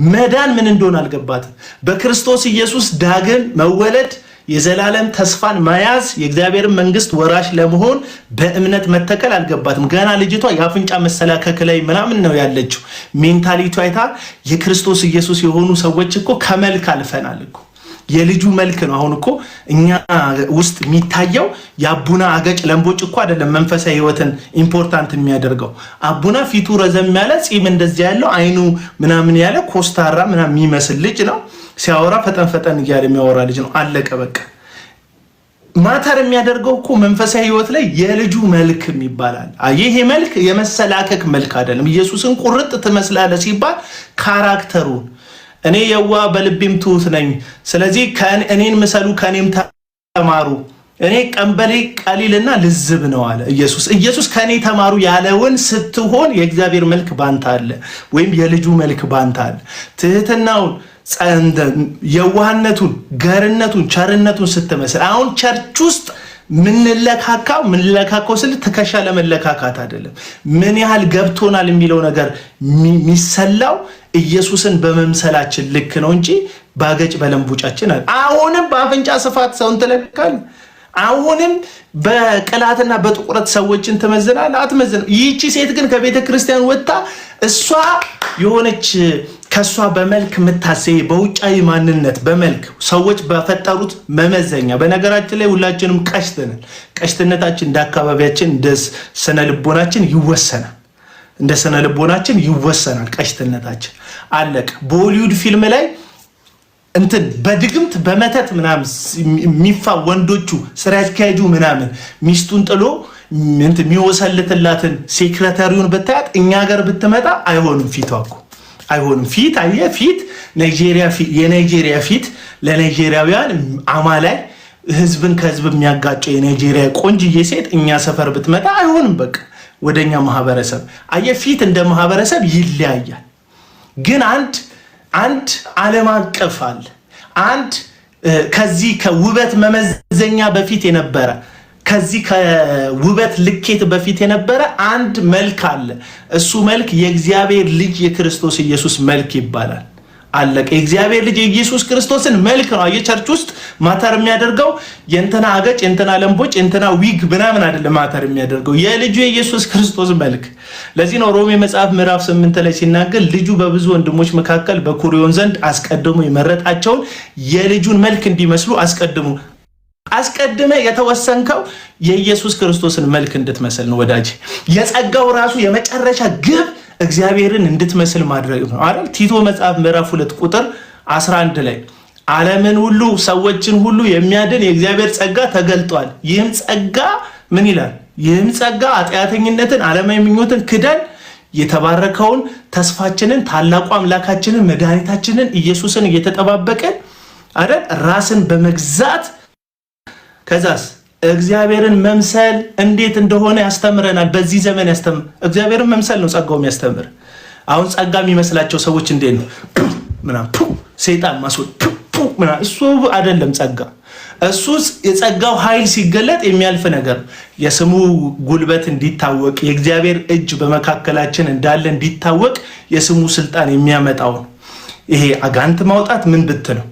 መዳን ምን እንደሆነ አልገባትም። በክርስቶስ ኢየሱስ ዳግም መወለድ፣ የዘላለም ተስፋን መያዝ፣ የእግዚአብሔርን መንግስት ወራሽ ለመሆን በእምነት መተከል አልገባትም። ገና ልጅቷ የአፍንጫ መሰላከክ ላይ ምናምን ነው ያለችው። ሜንታሊቲ አይታ የክርስቶስ ኢየሱስ የሆኑ ሰዎች እኮ ከመልክ አልፈናል እኮ የልጁ መልክ ነው። አሁን እኮ እኛ ውስጥ የሚታየው የአቡና አገጭ ለምቦጭ እኮ አይደለም መንፈሳዊ ህይወትን ኢምፖርታንት የሚያደርገው። አቡና ፊቱ ረዘም ያለ ጺም እንደዚህ ያለው አይኑ ምናምን ያለ ኮስታራ ምናምን የሚመስል ልጅ ነው። ሲያወራ ፈጠን እያለ የሚያወራ ልጅ ነው። አለቀ በቃ። ማተር የሚያደርገው እኮ መንፈሳዊ ህይወት ላይ የልጁ መልክ ይባላል። ይሄ መልክ የመሰላከክ መልክ አይደለም። ኢየሱስን ቁርጥ ትመስላለህ ሲባል ካራክተሩን እኔ የዋ በልቤም ትሁት ነኝ፣ ስለዚህ እኔን ምሰሉ ከኔም ተማሩ፣ እኔ ቀንበሌ ቀሊልና ልዝብ ነው አለ ኢየሱስ። ኢየሱስ ከኔ ተማሩ ያለውን ስትሆን የእግዚአብሔር መልክ ባንተ አለ፣ ወይም የልጁ መልክ ባንተ አለ። ትህትናውን፣ የዋህነቱን፣ ገርነቱን፣ ቸርነቱን ስትመስል አሁን ቸርች ውስጥ ምንለካካው ስል ትከሻ ለመለካካት አይደለም። ምን ያህል ገብቶናል የሚለው ነገር የሚሰላው ኢየሱስን በመምሰላችን ልክ ነው እንጂ ባገጭ በለምቡጫችን አይደል። አሁንም በአፍንጫ ስፋት ሰውን ትለካል። አሁንም በቅላትና በጥቁረት ሰዎችን ትመዝናል አትመዝንም። ይህቺ ሴት ግን ከቤተ ክርስቲያን ወጥታ እሷ የሆነች ከሷ በመልክ የምታሰይ በውጫዊ ማንነት በመልክ ሰዎች በፈጠሩት መመዘኛ። በነገራችን ላይ ሁላችንም ቀሽተናል። ቀሽትነታችን እንደ አካባቢያችን እንደ ስነ ልቦናችን ይወሰናል። እንደ ስነ ልቦናችን ይወሰናል ቀሽትነታችን። አለቀ። በሆሊውድ ፊልም ላይ እንትን በድግምት በመተት ምናምን የሚፋ ወንዶቹ ስራ ያስኪያጁ ምናምን ሚስቱን ጥሎ እንትን የሚወሰልትላትን ሴክሬታሪውን ብታያት እኛ ሀገር ብትመጣ አይሆንም። ፊቷ እኮ አይሆንም። ፊት አየ ፊት የናይጄሪያ ፊት ለናይጄሪያውያን አማላይ ህዝብን ከህዝብ የሚያጋጨው የናይጄሪያ ቆንጅዬ ሴት እኛ ሰፈር ብትመጣ አይሆንም። በቃ ወደኛ ማህበረሰብ አየ ፊት እንደ ማህበረሰብ ይለያያል። ግን አንድ ዓለም አቀፍ አለ። አንድ ከዚህ ከውበት መመዘኛ በፊት የነበረ ከዚህ ከውበት ልኬት በፊት የነበረ አንድ መልክ አለ። እሱ መልክ የእግዚአብሔር ልጅ የክርስቶስ ኢየሱስ መልክ ይባላል። አለቀ። የእግዚአብሔር ልጅ የኢየሱስ ክርስቶስን መልክ ነው የቸርች ውስጥ ማተር የሚያደርገው። የእንትና አገጭ፣ የእንትና ለምቦጭ፣ የእንትና ዊግ ምናምን አይደለም ማተር የሚያደርገው የልጁ የኢየሱስ ክርስቶስ መልክ። ለዚህ ነው ሮሜ መጽሐፍ ምዕራፍ 8 ላይ ሲናገር ልጁ በብዙ ወንድሞች መካከል በኩር ይሆን ዘንድ አስቀድሞ የመረጣቸውን የልጁን መልክ እንዲመስሉ አስቀድመ የተወሰንከው የኢየሱስ ክርስቶስን መልክ እንድትመስል ነው ወዳጅ። የጸጋው ራሱ የመጨረሻ ግብ እግዚአብሔርን እንድትመስል ማድረግ ነው አይደል? ቲቶ መጽሐፍ ምዕራፍ 2 ቁጥር 11 ላይ ዓለምን ሁሉ ሰዎችን ሁሉ የሚያድን የእግዚአብሔር ጸጋ ተገልጧል። ይህም ጸጋ ምን ይላል? ይህም ጸጋ ኃጢአተኝነትን፣ ዓለማዊ ምኞትን ክደን የተባረከውን ተስፋችንን ታላቁ አምላካችንን መድኃኒታችንን ኢየሱስን እየተጠባበቀን አይደል ራስን በመግዛት ከዛስ እግዚአብሔርን መምሰል እንዴት እንደሆነ ያስተምረናል። በዚህ ዘመን እግዚአብሔርን መምሰል ነው ጸጋው የሚያስተምር። አሁን ጸጋ የሚመስላቸው ሰዎች እንዴት ነው ምናምን ሰይጣን ማስወጥ ምናምን፣ እሱ አይደለም ጸጋ። እሱ የጸጋው ኃይል ሲገለጥ የሚያልፍ ነገር፣ የስሙ ጉልበት እንዲታወቅ የእግዚአብሔር እጅ በመካከላችን እንዳለ እንዲታወቅ የስሙ ስልጣን የሚያመጣው ነው። ይሄ አጋንንት ማውጣት ምን ብትለው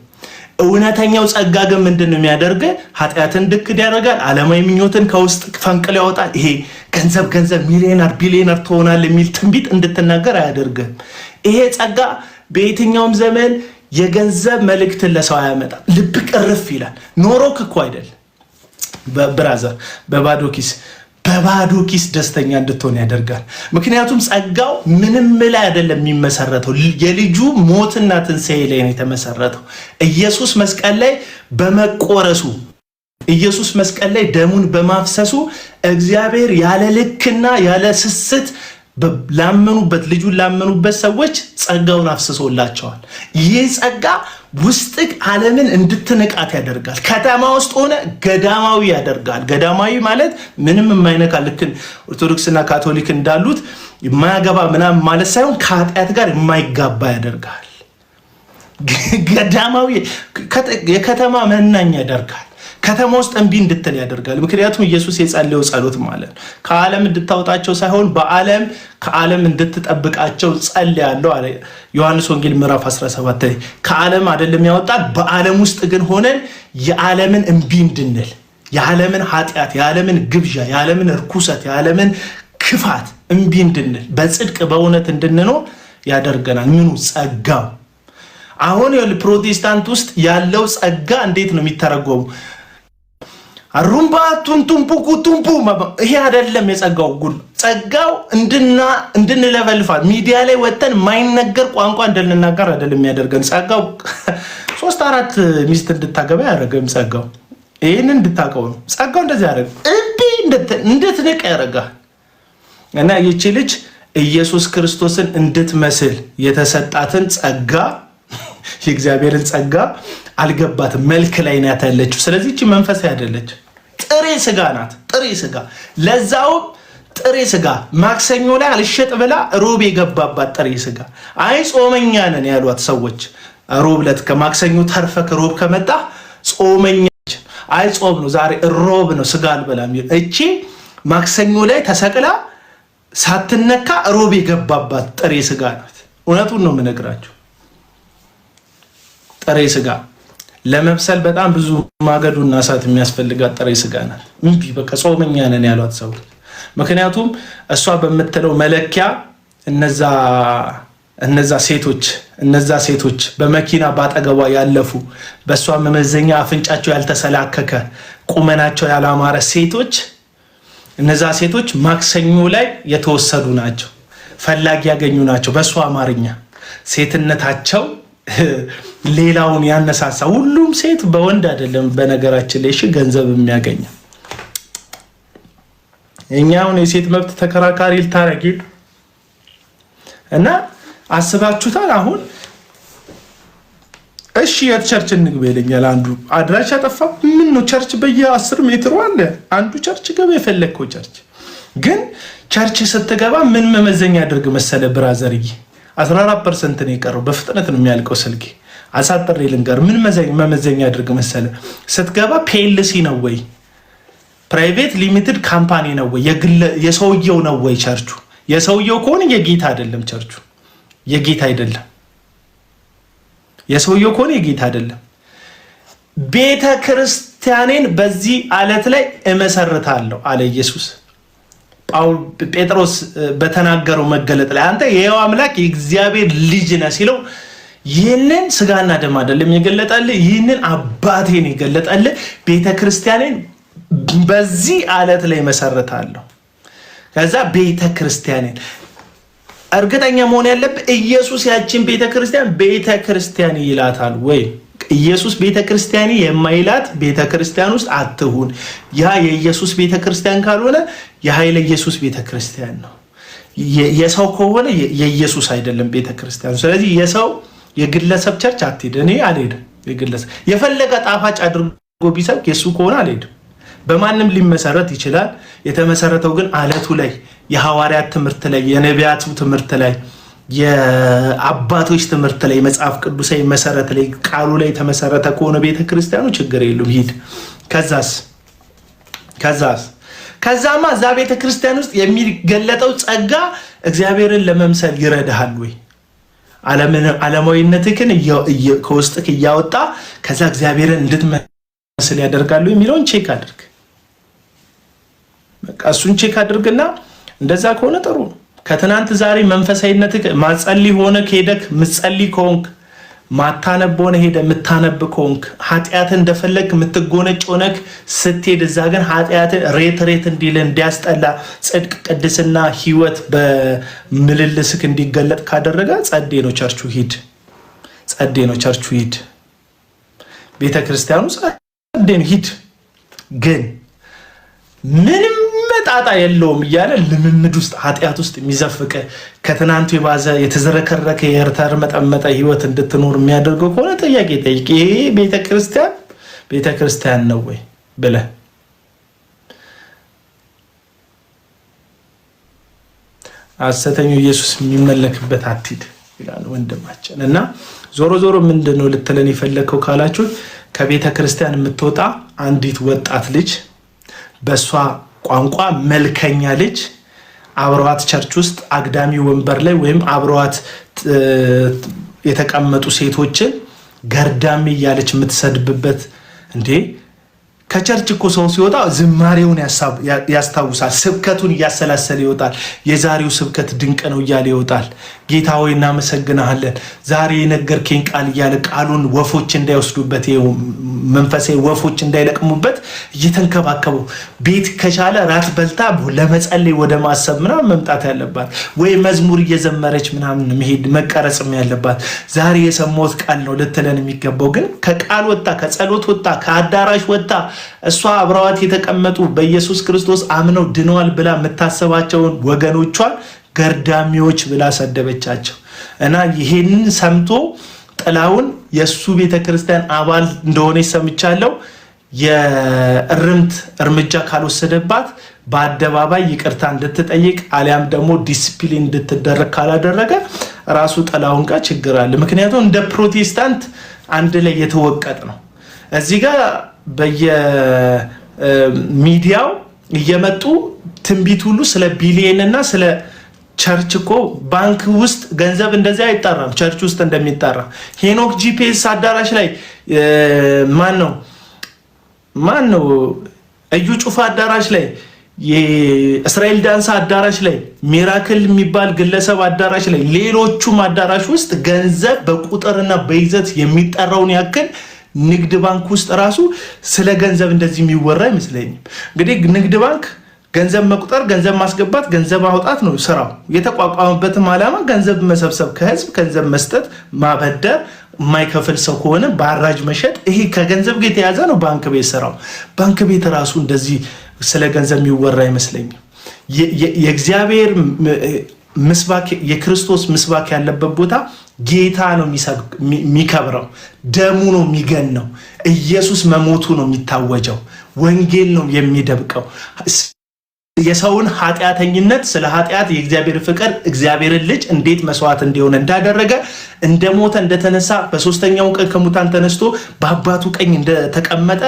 እውነተኛው ጸጋ ግን ምንድነው የሚያደርግ? ኃጢአትን ድክድ ያደርጋል። ዓለማዊ ምኞትን ከውስጥ ፈንቅሎ ያወጣል። ይሄ ገንዘብ ሚሊዮነር ቢሊዮነር ትሆናለህ የሚል ትንቢት እንድትናገር አያደርግም። ይሄ ጸጋ በየትኛውም ዘመን የገንዘብ መልእክትን ለሰው አያመጣም። ልብ ቅርፍ ይላል። ኖሮክ እኮ አይደል ብራዘር፣ በባዶ ኪስ በባዶ ኪስ ደስተኛ እንድትሆን ያደርጋል። ምክንያቱም ጸጋው ምንም ላይ አይደለም የሚመሰረተው፣ የልጁ ሞትና ትንሣኤ ላይ ነው የተመሰረተው። ኢየሱስ መስቀል ላይ በመቆረሱ፣ ኢየሱስ መስቀል ላይ ደሙን በማፍሰሱ እግዚአብሔር ያለ ልክና ያለ ስስት ላመኑበት ልጁን ላመኑበት ሰዎች ጸጋውን አፍስሶላቸዋል። ይህ ጸጋ ውስጥክ ዓለምን እንድትንቃት ያደርጋል። ከተማ ውስጥ ሆነ ገዳማዊ ያደርጋል። ገዳማዊ ማለት ምንም የማይነካ ልክ ኦርቶዶክስና ካቶሊክ እንዳሉት የማያገባ ምናምን ማለት ሳይሆን ከኃጢአት ጋር የማይጋባ ያደርጋል። ገዳማዊ የከተማ መናኛ ያደርጋል። ከተማ ውስጥ እንቢ እንድትል ያደርጋል። ምክንያቱም ኢየሱስ የጸለየው ጸሎት ማለት ከዓለም እንድታወጣቸው ሳይሆን ከዓለም እንድትጠብቃቸው ጸልያለሁ አለ ዮሐንስ ወንጌል ምዕራፍ 17 ላይ። ከዓለም አይደለም ያወጣል፣ በዓለም ውስጥ ግን ሆነን የዓለምን እንቢ እንድንል፣ የዓለምን ኃጢአት፣ የዓለምን ግብዣ፣ የዓለምን ርኩሰት፣ የዓለምን ክፋት እንቢ እንድንል በጽድቅ በእውነት እንድንኖር ያደርገናል። ምኑ? ጸጋው። አሁን ፕሮቴስታንት ውስጥ ያለው ጸጋ እንዴት ነው የሚተረጎሙ? አሩምባ ቱንቱምፑ ቱምፑ ይሄ አይደለም የጸጋው ጉል። ጸጋው እንድንለፈልፋል ሚዲያ ላይ ወተን ማይነገር ቋንቋ እንድንናገር አይደለም የሚያደርገን። ጸጋው 3-4 ሚስት እንድታገባ ያደርገም ጸጋው። ይሄን እንድታቀው ነው ጸጋው። እንደዚህ ያደርግ እንዴ እንድትንቅ ያደርጋል። እና ይቺ ልጅ ኢየሱስ ክርስቶስን እንድትመስል የተሰጣትን ጸጋ፣ የእግዚአብሔርን ጸጋ አልገባትም። መልክ ላይ ናት ያለችው። ስለዚህ እቺ መንፈሳዊ አይደለች፣ ጥሬ ስጋ ናት። ጥሬ ስጋ፣ ለዛው ጥሬ ስጋ። ማክሰኞ ላይ አልሸጥ ብላ ሮብ የገባባት ጥሬ ስጋ። አይ ጾመኛ ነን ያሏት ሰዎች ሮብ ዕለት ከማክሰኞ ተርፈክ ሮብ ከመጣ ጾመኛ፣ አይ ጾም ነው ዛሬ ሮብ ነው ስጋ አልበላም። እቺ ማክሰኞ ላይ ተሰቅላ ሳትነካ ሮብ የገባባት ጥሬ ስጋ ናት። እውነቱን ነው የምነግራችሁ። ጥሬ ስጋ ለመብሰል በጣም ብዙ ማገዱና እሳት የሚያስፈልጋት ጥሬ ስጋ ናት። እንቢ በቃ ጾመኛ ነን ያሏት ሰዎች። ምክንያቱም እሷ በምትለው መለኪያ እነዛ ሴቶች በመኪና ባጠገቧ ያለፉ፣ በእሷ መመዘኛ አፍንጫቸው ያልተሰላከከ፣ ቁመናቸው ያላማረ ሴቶች፣ እነዛ ሴቶች ማክሰኞ ላይ የተወሰዱ ናቸው፣ ፈላጊ ያገኙ ናቸው። በእሷ አማርኛ ሴትነታቸው ሌላውን ያነሳሳ። ሁሉም ሴት በወንድ አይደለም በነገራችን ላይ ገንዘብ የሚያገኘው። እኛውን የሴት መብት ተከራካሪ ልታረጊ እና አስባችሁታል? አሁን እሺ የቸርች እንግባ ይለኛል አንዱ። አድራሻ ጠፋ። ምን ነው ቸርች በየ10 ሜትሩ አለ። አንዱ ቸርች ገባ፣ የፈለግከው ቸርች። ግን ቸርች ስትገባ ምን መመዘኛ ያድርግ መሰለ ብራዘርዬ? 14% ነው የቀረው። በፍጥነት ነው የሚያልቀው ስልኬ። አሳጥሬ ልንገር። ምን መመዘኛ ያድርግ መሰለ? ስትገባ ፒኤልሲ ነው ወይ ፕራይቬት ሊሚትድ ካምፓኒ ነው ወይ የሰውየው ነው ወይ ቸርቹ? የሰውየው ከሆነ የጌታ አይደለም ቸርቹ፣ የጌታ አይደለም። የሰውየው ከሆነ የጌታ አይደለም። ቤተ ክርስቲያኔን በዚህ አለት ላይ እመሰርታለሁ አለ ኢየሱስ። ጴጥሮስ በተናገረው መገለጥ ላይ አንተ የሕያው አምላክ የእግዚአብሔር ልጅ ነህ ሲለው ይህንን ስጋና ደም አይደለም የገለጠልህ፣ ይህንን አባቴን የገለጠልህ፣ ቤተ ክርስቲያኔን በዚህ አለት ላይ መሰረታለሁ። ከዛ ቤተ ክርስቲያኔን እርግጠኛ መሆን ያለብህ ኢየሱስ ያችን ቤተ ክርስቲያን ይላታል ወይ? ኢየሱስ ቤተ ክርስቲያን የማይላት ቤተ ክርስቲያን ውስጥ አትሁን። ያ የኢየሱስ ቤተ ክርስቲያን ካልሆነ የኃይለ ኢየሱስ ቤተ ክርስቲያን ነው። የሰው ከሆነ የኢየሱስ አይደለም ቤተ ክርስቲያኑ። ስለዚህ የሰው የግለሰብ ቸርች አትሄድ። እኔ አልሄድም። የግለሰብ የፈለገ ጣፋጭ አድርጎ ቢሰብክ የሱ ከሆነ አልሄድም። በማንም ሊመሰረት ይችላል። የተመሰረተው ግን አለቱ ላይ፣ የሐዋርያት ትምህርት ላይ፣ የነቢያቱ ትምህርት ላይ፣ የአባቶች ትምህርት ላይ፣ መጽሐፍ ቅዱሳዊ መሰረት ላይ፣ ቃሉ ላይ የተመሰረተ ከሆነ ቤተክርስቲያኑ ችግር የለውም ሂድ። ከዛማ እዛ ቤተክርስቲያን ውስጥ የሚገለጠው ጸጋ እግዚአብሔርን ለመምሰል ይረዳሃል ወይ? ዓለማዊነትህን ከውስጥህ እያወጣ ከዛ እግዚአብሔርን እንድትመስል ያደርጋሉ የሚለውን ቼክ አድርግ። በቃ እሱን ቼክ አድርግና እንደዛ ከሆነ ጥሩ ነው። ከትናንት ዛሬ መንፈሳዊነትህ ማጸልይ ሆነ ከሄደክ ምጸልይ ከሆንክ ማታነበውን ሄደ የምታነብ ከሆንክ ኃጢአትን እንደፈለግ የምትጎነጭ ሆነክ ስትሄድ እዛ ግን ኃጢአትን ሬት እንዲል እንዲያስጠላ ጽድቅ፣ ቅድስና፣ ህይወት በምልልስክ እንዲገለጥ ካደረገ ጸዴ ነው ቸርቹ ሂድ፣ ጸዴ ነው ቸርቹ ሂድ፣ ቤተክርስቲያኑ ጸዴ ነው ሂድ። ግን ምንም መጣጣ የለውም እያለ ልምምድ ውስጥ ኃጢአት ውስጥ የሚዘፍቅ ከትናንቱ የባዘ የተዘረከረከ የርተርመጠመጠ ህይወት እንድትኖር የሚያደርገው ከሆነ ጥያቄ ጠይቅ። ይሄ ቤተክርስቲያን ነው ወይ ብለህ ሐሰተኛው ኢየሱስ የሚመለክበት አትሂድ ይላል ወንድማችን። እና ዞሮ ምንድነው ልትለን የፈለከው ካላችሁ ከቤተክርስቲያን የምትወጣ አንዲት ወጣት ልጅ በሷ ቋንቋ መልከኛ ልጅ አብረዋት ቸርች ውስጥ አግዳሚ ወንበር ላይ ወይም አብረዋት የተቀመጡ ሴቶችን ገርዳሚ እያለች የምትሰድብበት እንዴ! ከቸርች እኮ ሰው ሲወጣ ዝማሬውን ያስታውሳል፣ ስብከቱን እያሰላሰለ ይወጣል። የዛሬው ስብከት ድንቅ ነው እያለ ይወጣል። ጌታ ሆይ እናመሰግናለን፣ ዛሬ የነገርከኝ ቃል እያለ ቃሉን ወፎች እንዳይወስዱበት፣ መንፈሳዊ ወፎች እንዳይለቅሙበት እየተንከባከቡ ቤት ከቻለ ራት በልታ ለመጸለይ ወደ ማሰብ ምናምን መምጣት ያለባት፣ ወይ መዝሙር እየዘመረች ምናምን መሄድ መቀረጽም ያለባት። ዛሬ የሰማሁት ቃል ነው ልትለን የሚገባው ግን ከቃል ወጣ፣ ከጸሎት ወጣ፣ ከአዳራሽ ወጣ እሷ አብረዋት የተቀመጡ በኢየሱስ ክርስቶስ አምነው ድነዋል ብላ የምታሰባቸውን ወገኖቿን ገርዳሚዎች ብላ ሰደበቻቸው። እና ይሄንን ሰምቶ ጥላውን የሱ ቤተክርስቲያን አባል እንደሆነ ሰምቻለሁ። የእርምት እርምጃ ካልወሰደባት በአደባባይ ይቅርታ እንድትጠይቅ አሊያም ደግሞ ዲሲፕሊን እንድትደረግ ካላደረገ ራሱ ጥላውን ጋር ችግር አለ። ምክንያቱም እንደ ፕሮቴስታንት አንድ ላይ የተወቀጥ ነው። እዚህ ጋር በየሚዲያው እየመጡ ትንቢት ሁሉ ስለ ቢሊየን እና ስለ ቸርች እኮ ባንክ ውስጥ ገንዘብ እንደዚህ አይጠራም፣ ቸርች ውስጥ እንደሚጠራ ሄኖክ ጂፒኤስ አዳራሽ ላይ ማን ነው እዩ ጩፋ አዳራሽ ላይ የእስራኤል ዳንስ አዳራሽ ላይ ሚራክል የሚባል ግለሰብ አዳራሽ ላይ ሌሎቹም አዳራሽ ውስጥ ገንዘብ በቁጥርና በይዘት የሚጠራውን ያክል ንግድ ባንክ ውስጥ ራሱ ስለ ገንዘብ እንደዚህ የሚወራ አይመስለኝም። እንግዲህ ንግድ ባንክ ገንዘብ መቁጠር፣ ገንዘብ ማስገባት፣ ገንዘብ ማውጣት ነው ስራው። የተቋቋመበትም ዓላማ ገንዘብ መሰብሰብ፣ ከህዝብ ገንዘብ መስጠት፣ ማበደር፣ የማይከፍል ሰው ከሆነ በአራጅ መሸጥ፣ ይሄ ከገንዘብ ጋር የተያዘ ነው ባንክ ቤት ስራው። ባንክ ቤት ራሱ እንደዚህ ስለ ገንዘብ የሚወራ አይመስለኝም። የእግዚአብሔር ምስባክ የክርስቶስ ምስባክ ያለበት ቦታ ጌታ ነው የሚከብረው፣ ደሙ ነው የሚገነው፣ ኢየሱስ መሞቱ ነው የሚታወጀው፣ ወንጌል ነው የሚደብቀው። የሰውን ኃጢአተኝነት ስለ ኃጢአት የእግዚአብሔር ፍቅር እግዚአብሔርን ልጅ እንዴት መስዋዕት እንዲሆን እንዳደረገ እንደሞተ እንደተነሳ በሶስተኛው ቀን ከሙታን ተነስቶ በአባቱ ቀኝ እንደተቀመጠ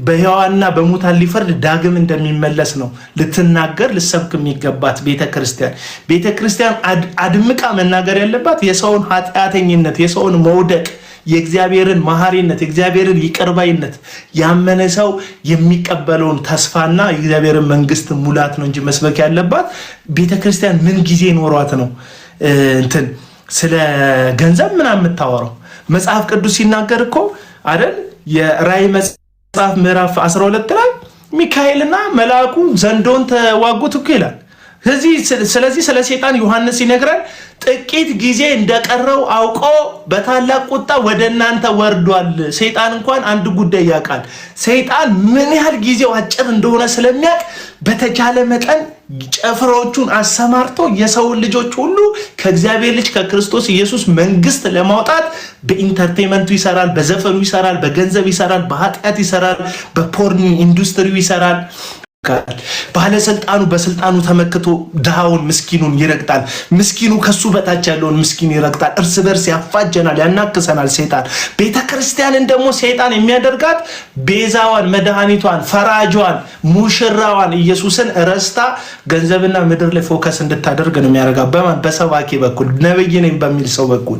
በሕያዋንና በሙታን ሊፈርድ ዳግም እንደሚመለስ ነው ልትናገር ልሰብክ የሚገባት ቤተክርስቲያን አድምቃ መናገር ያለባት የሰውን ኃጢአተኝነት፣ የሰውን መውደቅ፣ የእግዚአብሔርን መሐሪነት፣ የእግዚአብሔርን ይቅርባይነት ያመነ ሰው የሚቀበለውን ተስፋና የእግዚአብሔርን መንግስት ሙላት ነው እንጂ መስበክ ያለባት ቤተክርስቲያን ምን ጊዜ ኖሯት ነው ስለ ገንዘብ ምናምን የምታወራው? መጽሐፍ ቅዱስ ሲናገር እኮ አይደል የራእይ መጽሐፍ ምዕራፍ 12 ላይ ሚካኤልና መልአኩ ዘንዶን ተዋጉት እኮ ይላል። ስለዚህ ስለ ሰይጣን ዮሐንስ ይነግራል። ጥቂት ጊዜ እንደቀረው አውቆ በታላቅ ቁጣ ወደ እናንተ ወርዷል። ሰይጣን እንኳን አንድ ጉዳይ ያውቃል። ሰይጣን ምን ያህል ጊዜው አጭር እንደሆነ ስለሚያውቅ በተቻለ መጠን ጨፍሮቹን አሰማርቶ የሰውን ልጆች ሁሉ ከእግዚአብሔር ልጅ ከክርስቶስ ኢየሱስ መንግስት ለማውጣት በኢንተርቴይንመንቱ ይሰራል፣ በዘፈኑ ይሰራል፣ በገንዘብ ይሰራል፣ በኃጢአት ይሰራል፣ በፖርን ኢንዱስትሪው ይሰራል። ባለስልጣኑ በስልጣኑ ተመክቶ ድሃውን ምስኪኑን ይረግጣል። ምስኪኑ ከሱ በታች ያለውን ምስኪን ይረግጣል። እርስ በርስ ያፋጀናል፣ ያናክሰናል ሰይጣን። ቤተክርስቲያንን ደግሞ ሰይጣን የሚያደርጋት ቤዛዋን፣ መድኃኒቷን፣ ፈራጇን፣ ሙሽራዋን ኢየሱስን ረስታ ገንዘብና ምድር ላይ ፎከስ እንድታደርግ ነው የሚያደርጋት። በማን? በሰባኪ በኩል ነብይ ነኝ በሚል ሰው በኩል፣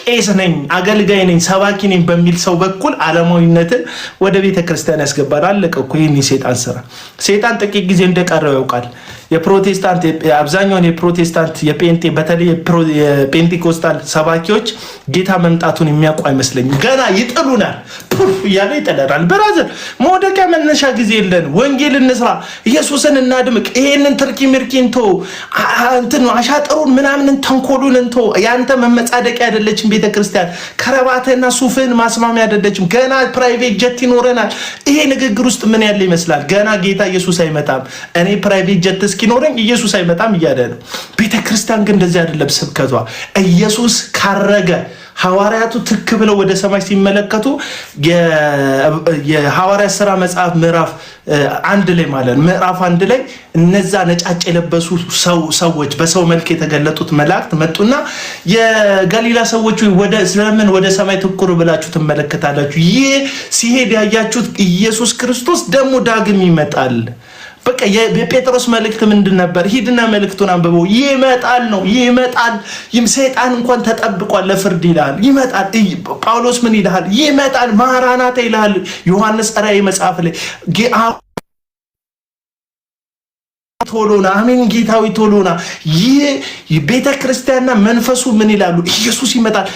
ቄስ ነኝ፣ አገልጋይ ነኝ፣ ሰባኪ ነኝ በሚል ሰው በኩል ዓለማዊነትን ወደ ቤተክርስቲያን ያስገባል። አለቀ እኮ ይህን የሰይጣን ስራ። ሰይጣን ጥቂት ጊዜ እንደቀረው ያውቃል። የፕሮቴስታንት አብዛኛውን የፕሮቴስታንት የጴንጤ በተለይ የጴንጤኮስታል ሰባኪዎች ጌታ መምጣቱን የሚያውቁ አይመስለኝም። ገና ይጥሉናል፣ ፑፍ እያለ ይጥለናል። ብራዘር መውደቂያ መነሻ ጊዜ የለን። ወንጌል እንስራ፣ ኢየሱስን እናድምቅ። ይሄንን ትርኪ ምርኪንቶ እንትን አሻጥሩን ምናምን ተንኮሉን እንቶ ያንተ መመጻደቂያ አይደለችም ቤተክርስቲያን። ከረባተና ሱፍን ማስማሚያ አይደለችም። ገና ፕራይቬት ጀት ይኖረናል። ይሄ ንግግር ውስጥ ምን ያለ ይመስላል? ገና ጌታ ኢየሱስ አይመጣም። እኔ ፕራይቬት ጀት እስኪኖረኝ ኢየሱስ አይመጣም እያለ ነው። ቤተክርስቲያን ግን እንደዚህ አይደለም ስብከቷ። ኢየሱስ ካረገ ሐዋርያቱ ትክ ብለው ወደ ሰማይ ሲመለከቱ የሐዋርያ ሥራ መጽሐፍ ምዕራፍ 1 ላይ ማለት ምዕራፍ 1 ላይ እነዛ ነጫጭ የለበሱ ሰዎች በሰው መልክ የተገለጡት መላእክት መጡና የገሊላ ሰዎች ስለምን ወደ ሰማይ ትኩር ብላችሁ ትመለከታላችሁ? ይህ ሲሄድ ያያችሁት ኢየሱስ ክርስቶስ ደግሞ ዳግም ይመጣል። በቃ የጴጥሮስ መልእክት ምንድን ነበር? ሂድና መልእክቱን አንብበው። ይመጣል ነው፣ ይመጣል። ሰይጣን እንኳን ተጠብቋል ለፍርድ ይላል። ይመጣል። ጳውሎስ ምን ይላል? ይመጣል። ማራናታ ይላል ዮሐንስ ራእይ መጽሐፍ ላይ ቶሎና አሜን፣ ጌታዊ ቶሎና። ይህ ቤተክርስቲያንና መንፈሱ ምን ይላሉ? ኢየሱስ ይመጣል።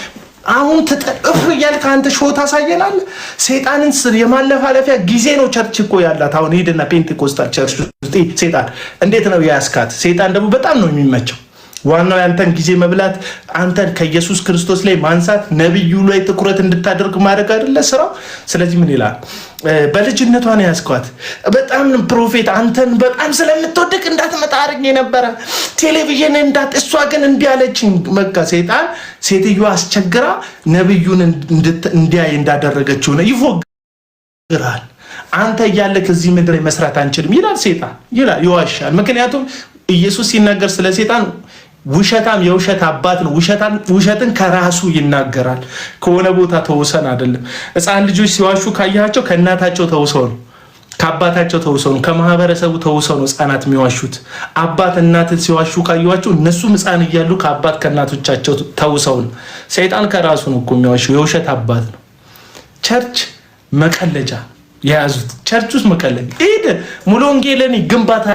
አሁን ተጠፍ ያልክ አንተ ሾው ታሳየናለህ። ሰይጣንን የማለፋለፊያ ጊዜ ነው ቸርች እኮ ያላት። አሁን ሄድና ፔንቴኮስታል ቸርች ውስጥ ሰይጣን እንዴት ነው ያስካት? ሰይጣን ደግሞ በጣም ነው የሚመቸው። ዋናው ያንተን ጊዜ መብላት፣ አንተን ከኢየሱስ ክርስቶስ ላይ ማንሳት፣ ነብዩ ላይ ትኩረት እንድታደርግ ማድረግ አይደለ ስራው። ስለዚህ ምን ይላል? በልጅነቷ ነው ያስኳት። በጣም ፕሮፌት አንተን በጣም ስለምትወድቅ እንዳትመጣ አድርጌ ነበረ ቴሌቪዥን እሷ ግን እንዲህ አለችኝ። በቃ ሰይጣን ሴትዮዋ አስቸግራ ነብዩን እንዲያይ እንዳደረገችው ነው ይፎግራል። አንተ እያለ ከዚህ ምድር መስራት አንችልም ይላል ሰይጣን፣ ይላል ይዋሻል። ምክንያቱም ኢየሱስ ሲናገር ስለ ሰይጣን ውሸታም የውሸት አባት ነው። ውሸትን ከራሱ ይናገራል። ከሆነ ቦታ ተውሰን አይደለም። ሕፃን ልጆች ሲዋሹ ካያቸው ከእናታቸው ተውሰው ነው፣ ከአባታቸው ተውሰው ነው፣ ከማህበረሰቡ ተውሰው ነው ሕፃናት የሚዋሹት። አባት እናትን ሲዋሹ ካያቸው እነሱም ሕፃን እያሉ ከአባት ከእናቶቻቸው ተውሰው ነው። ሰይጣን ከራሱ ነው እኮ የሚዋሹው፣ የውሸት አባት ነው። ቸርች መቀለጃ የያዙት፣ ቸርች ውስጥ መቀለጃ። ሂድ ሙሉ ወንጌልን ግንባታ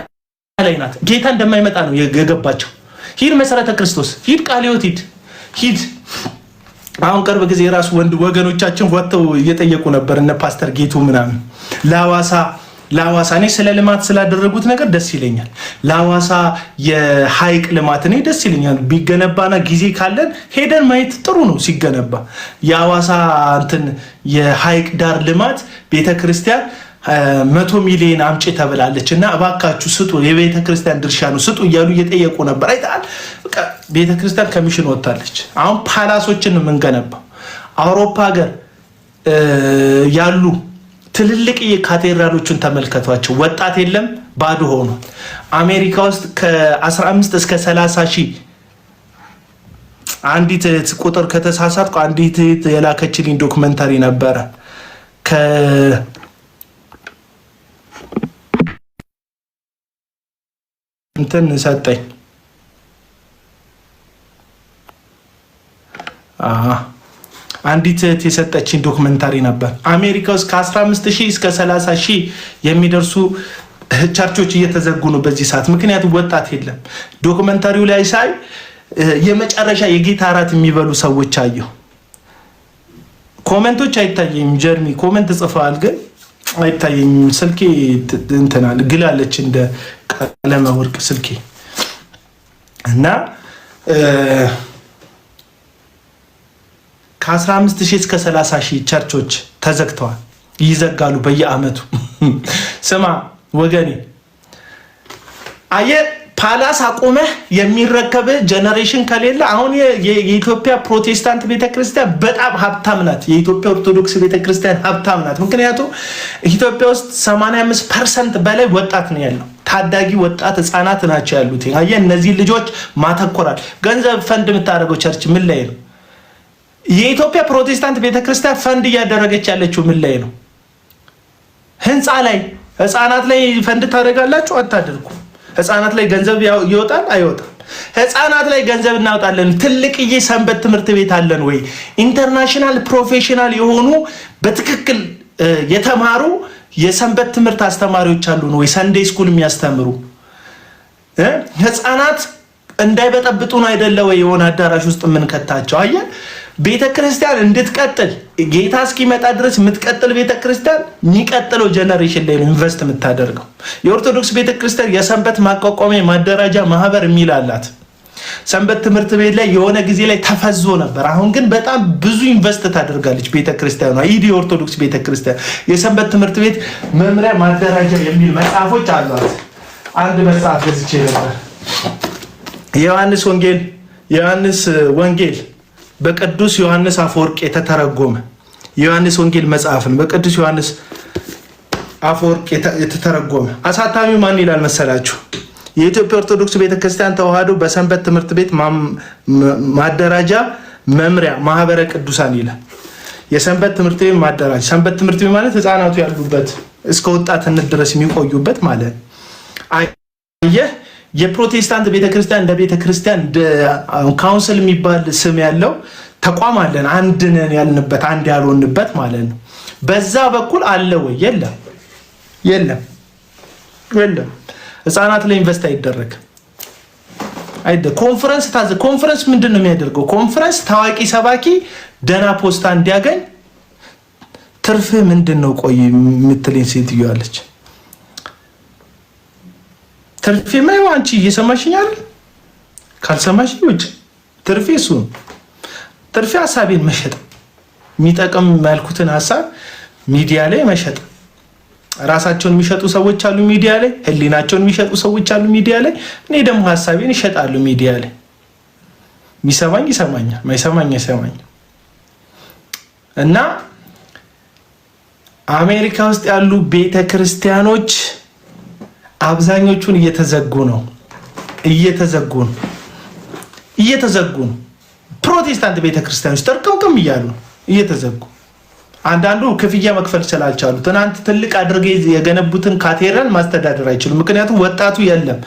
ላይ ናት። ጌታ እንደማይመጣ ነው የገባቸው። ሂድ መሰረተ ክርስቶስ፣ ሂድ ቃለ ሕይወት፣ ሂድ። አሁን ቅርብ ጊዜ ራሱ ወገኖቻችን ወጥተው እየጠየቁ ነበር እነ ፓስተር ጌቱ ምናምን ለሐዋሳ እኔ ስለ ልማት ስላደረጉት ነገር ደስ ይለኛል። ለሐዋሳ የሐይቅ ልማት እኔ ደስ ይለኛል። ቢገነባና ጊዜ ካለን ሄደን ማየት ጥሩ ነው ሲገነባ። የሐዋሳ እንትን የሐይቅ ዳር ልማት ቤተክርስቲያን 100 ሚሊዮን አምጪ ተብላለች እና እባካችሁ ስጡ፣ የቤተክርስቲያን ድርሻ ነው ስጡ እያሉ እየጠየቁ ነበር። አይታል በቃ ቤተክርስቲያን ከሚሽን ወጣለች። አሁን ፓላሶችን የምንገነባው አውሮፓ ሀገር ያሉ ትልልቅ የካቴድራሎችን ተመልከቷቸው። ወጣት የለም፣ ባዶ ሆኗል። አሜሪካ ውስጥ ከ15 እስከ 30 ሺህ አንዲት ቁጥር ከተሳሳትኩ አንዲት የላከችልኝ ዶክመንታሪ ነበረ እንትን ሰጠኝ። አንዲት የሰጠችኝ ዶክመንታሪ ነበር። አሜሪካ ውስጥ ከ15,000 እስከ 30,000 የሚደርሱ ቸርቾች እየተዘጉ ነው በዚህ ሰዓት፣ ምክንያቱም ወጣት የለም። ዶክመንታሪው ላይ ሳይ የመጨረሻ የጌታ እራት የሚበሉ ሰዎች አየሁ። ኮሜንቶች አይታየኝም። ጀርሚ ኮሜንት ጽፈዋል ግን አይታየኝም። ስልኬ እንትናል ግላለች እንደ ቀለመ ወርቅ ስልኬ እና ከ15,000 እስከ 30,000 ቸርቾች ተዘግተዋል፣ ይዘጋሉ በየአመቱ። ስማ ወገኔ፣ አየህ ፓላስ አቆመህ የሚረከብ ጀነሬሽን ከሌለ አሁን የኢትዮጵያ ፕሮቴስታንት ቤተክርስቲያን በጣም ሀብታም ናት። የኢትዮጵያ ኦርቶዶክስ ቤተክርስቲያን ሀብታም ናት። ምክንያቱም ኢትዮጵያ ውስጥ 85% በላይ ወጣት ነው ያለው። ታዳጊ ወጣት ህፃናት ናቸው ያሉት። አየህ እነዚህ ልጆች ማተኮራል። ገንዘብ ፈንድ የምታደርገው ቸርች ምን ላይ ነው? የኢትዮጵያ ፕሮቴስታንት ቤተክርስቲያን ፈንድ እያደረገች ያለችው ምን ላይ ነው? ህንፃ ላይ። ህፃናት ላይ ፈንድ ታደርጋላችሁ? አታደርጉ። ህፃናት ላይ ገንዘብ ይወጣል አይወጣም? ህፃናት ላይ ገንዘብ እናወጣለን። ትልቅዬ ሰንበት ትምህርት ቤት አለን ወይ? ኢንተርናሽናል ፕሮፌሽናል የሆኑ በትክክል የተማሩ የሰንበት ትምህርት አስተማሪዎች አሉን ወይ? ሰንዴይ ስኩል የሚያስተምሩ ህፃናት እንዳይበጠብጡን አይደለ ወይ የሆነ አዳራሽ ውስጥ የምንከታቸው? አየ ቤተክርስቲያን እንድትቀጥል ጌታ እስኪመጣ ድረስ የምትቀጥል ቤተክርስቲያን የሚቀጥለው ጀነሬሽን ላይ ነው ኢንቨስት የምታደርገው። የኦርቶዶክስ ቤተክርስቲያን የሰንበት ማቋቋሚያ ማደራጃ ማህበር የሚል አላት። ሰንበት ትምህርት ቤት ላይ የሆነ ጊዜ ላይ ተፈዞ ነበር። አሁን ግን በጣም ብዙ ኢንቨስት ታደርጋለች ቤተክርስቲያኗ። ኢዲ ኦርቶዶክስ ቤተክርስቲያን የሰንበት ትምህርት ቤት መምሪያ ማደራጃ የሚል መጽሐፎች አሏት። አንድ መጽሐፍ ገዝቼ ነበር። የዮሐንስ ወንጌል በቅዱስ ዮሐንስ አፈወርቅ የተተረጎመ የዮሐንስ ወንጌል መጽሐፍን በቅዱስ ዮሐንስ አፈወርቅ የተተረጎመ አሳታሚው ማን ይላል መሰላችሁ? የኢትዮጵያ ኦርቶዶክስ ቤተክርስቲያን ተዋህዶ በሰንበት ትምህርት ቤት ማደራጃ መምሪያ ማህበረ ቅዱሳን ይላል። የሰንበት ትምህርት ቤት ማደራጃ ሰንበት ትምህርት ቤት ማለት ህፃናቱ ያሉበት እስከ ወጣትነት ድረስ የሚቆዩበት ማለት አየህ። የፕሮቴስታንት ቤተክርስቲያን እንደ ቤተክርስቲያን ካውንስል የሚባል ስም ያለው ተቋም አለን። አንድ ነን ያልንበት አንድ ያልሆንበት ማለት ነው። በዛ በኩል አለ ወይ? የለም። ህፃናት ላይ ኢንቨስት አይደረግም። ኮንፈረንስ ምንድን ነው የሚያደርገው? ኮንፈረንስ ታዋቂ ሰባኪ ደና ፖስታ እንዲያገኝ ትርፍ ምንድን ነው? ቆይ የምትለኝ ሴትዮ አለች። ትርፌ ማይ አንቺ እየሰማሽኝ አይደል? ካልሰማሽ ውጭ ትርፌ እሱ ትርፌ ሀሳቤን መሸጥ የሚጠቅም ያልኩትን ሀሳብ ሚዲያ ላይ መሸጥ። ራሳቸውን የሚሸጡ ሰዎች አሉ ሚዲያ ላይ፣ ህሊናቸውን የሚሸጡ ሰዎች አሉ ሚዲያ ላይ። እኔ ደግሞ ሀሳቤን እሸጣለሁ ሚዲያ ላይ። የሚሰማኝ ይሰማኛል፣ ማይሰማኝ አይሰማኝ። እና አሜሪካ ውስጥ ያሉ ቤተክርስቲያኖች አብዛኞቹን እየተዘጉ ነው። ፕሮቴስታንት ቤተክርስቲያኖች ተርከምከም እያሉ እየተዘጉ፣ አንዳንዱ ክፍያ መክፈል ስላልቻሉ ትናንት ትልቅ አድርገ የገነቡትን ካቴድራል ማስተዳደር አይችሉም። ምክንያቱም ወጣቱ የለም።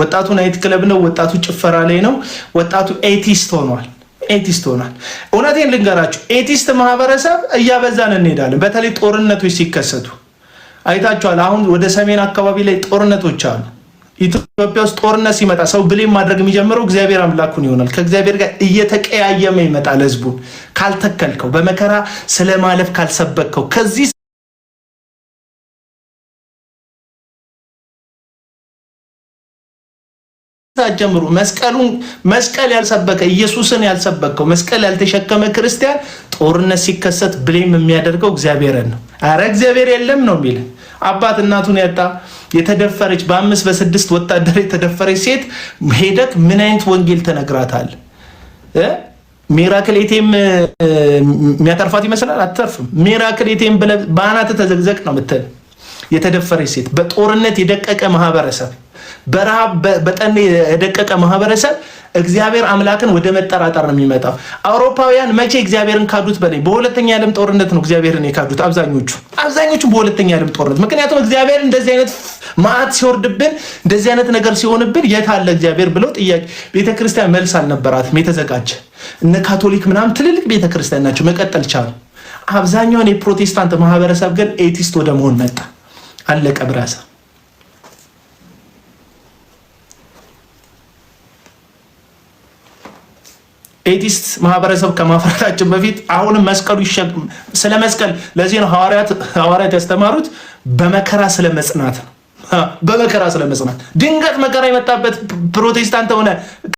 ወጣቱ ናይት ክለብ ነው። ወጣቱ ጭፈራ ላይ ነው። ወጣቱ ኤቲስት ሆኗል። እውነቴን ልንገራችሁ፣ ኤቲስት ማህበረሰብ እያበዛን እንሄዳለን። በተለይ ጦርነቶች ሲከሰቱ አይታችኋል። አሁን ወደ ሰሜን አካባቢ ላይ ጦርነቶች አሉ። ኢትዮጵያ ውስጥ ጦርነት ሲመጣ ሰው ብሌም ማድረግ የሚጀምረው እግዚአብሔር አምላኩን ይሆናል። ከእግዚአብሔር ጋር እየተቀያየመ ይመጣል። ህዝቡን ካልተከልከው፣ በመከራ ስለማለፍ ካልሰበከው፣ ከዚህ ጀምሩ መስቀል ያልሰበከ ኢየሱስን ያልሰበከው መስቀል ያልተሸከመ ክርስቲያን ጦርነት ሲከሰት ብሌም የሚያደርገው እግዚአብሔርን ነው። አረ እግዚአብሔር የለም ነው የሚል አባት እናቱን ያጣ የተደፈረች በ5 በ6 ወታደር የተደፈረች ሴት ሄደክ ምን አይነት ወንጌል ተነግራታል? ሚራክል ኤቲኤም የሚያተርፋት ይመስላል? አትተርፍም። ሚራክል ኤቲኤም በአናት ተዘግዘቅ ነው የምትል የተደፈረች ሴት። በጦርነት የደቀቀ ማህበረሰብ፣ በረሃብ በጠኔ የደቀቀ ማህበረሰብ እግዚአብሔር አምላክን ወደ መጠራጠር ነው የሚመጣው። አውሮፓውያን መቼ እግዚአብሔርን ካዱት? በላይ በሁለተኛ ዓለም ጦርነት ነው እግዚአብሔርን የካዱት አብዛኞቹ በሁለተኛ ዓለም ጦርነት። ምክንያቱም እግዚአብሔር እንደዚህ አይነት መዓት ሲወርድብን፣ እንደዚህ አይነት ነገር ሲሆንብን የት አለ እግዚአብሔር ብለው ጥያቄ ቤተክርስቲያን መልስ አልነበራትም የተዘጋጀ። እነ ካቶሊክ ምናምን ትልልቅ ቤተክርስቲያን ናቸው መቀጠል ቻሉ። አብዛኛውን የፕሮቴስታንት ማህበረሰብ ግን ኤቲስት ወደ መሆን መጣ። አለቀ ብራሳ። ኤቲስት ማህበረሰብ ከማፍራታችን በፊት አሁንም መስቀሉ ስለ መስቀል፣ ለዚህ ነው ሐዋርያት ያስተማሩት በመከራ ስለመጽናት ነው። ድንገት መከራ የመጣበት ፕሮቴስታንት ሆነ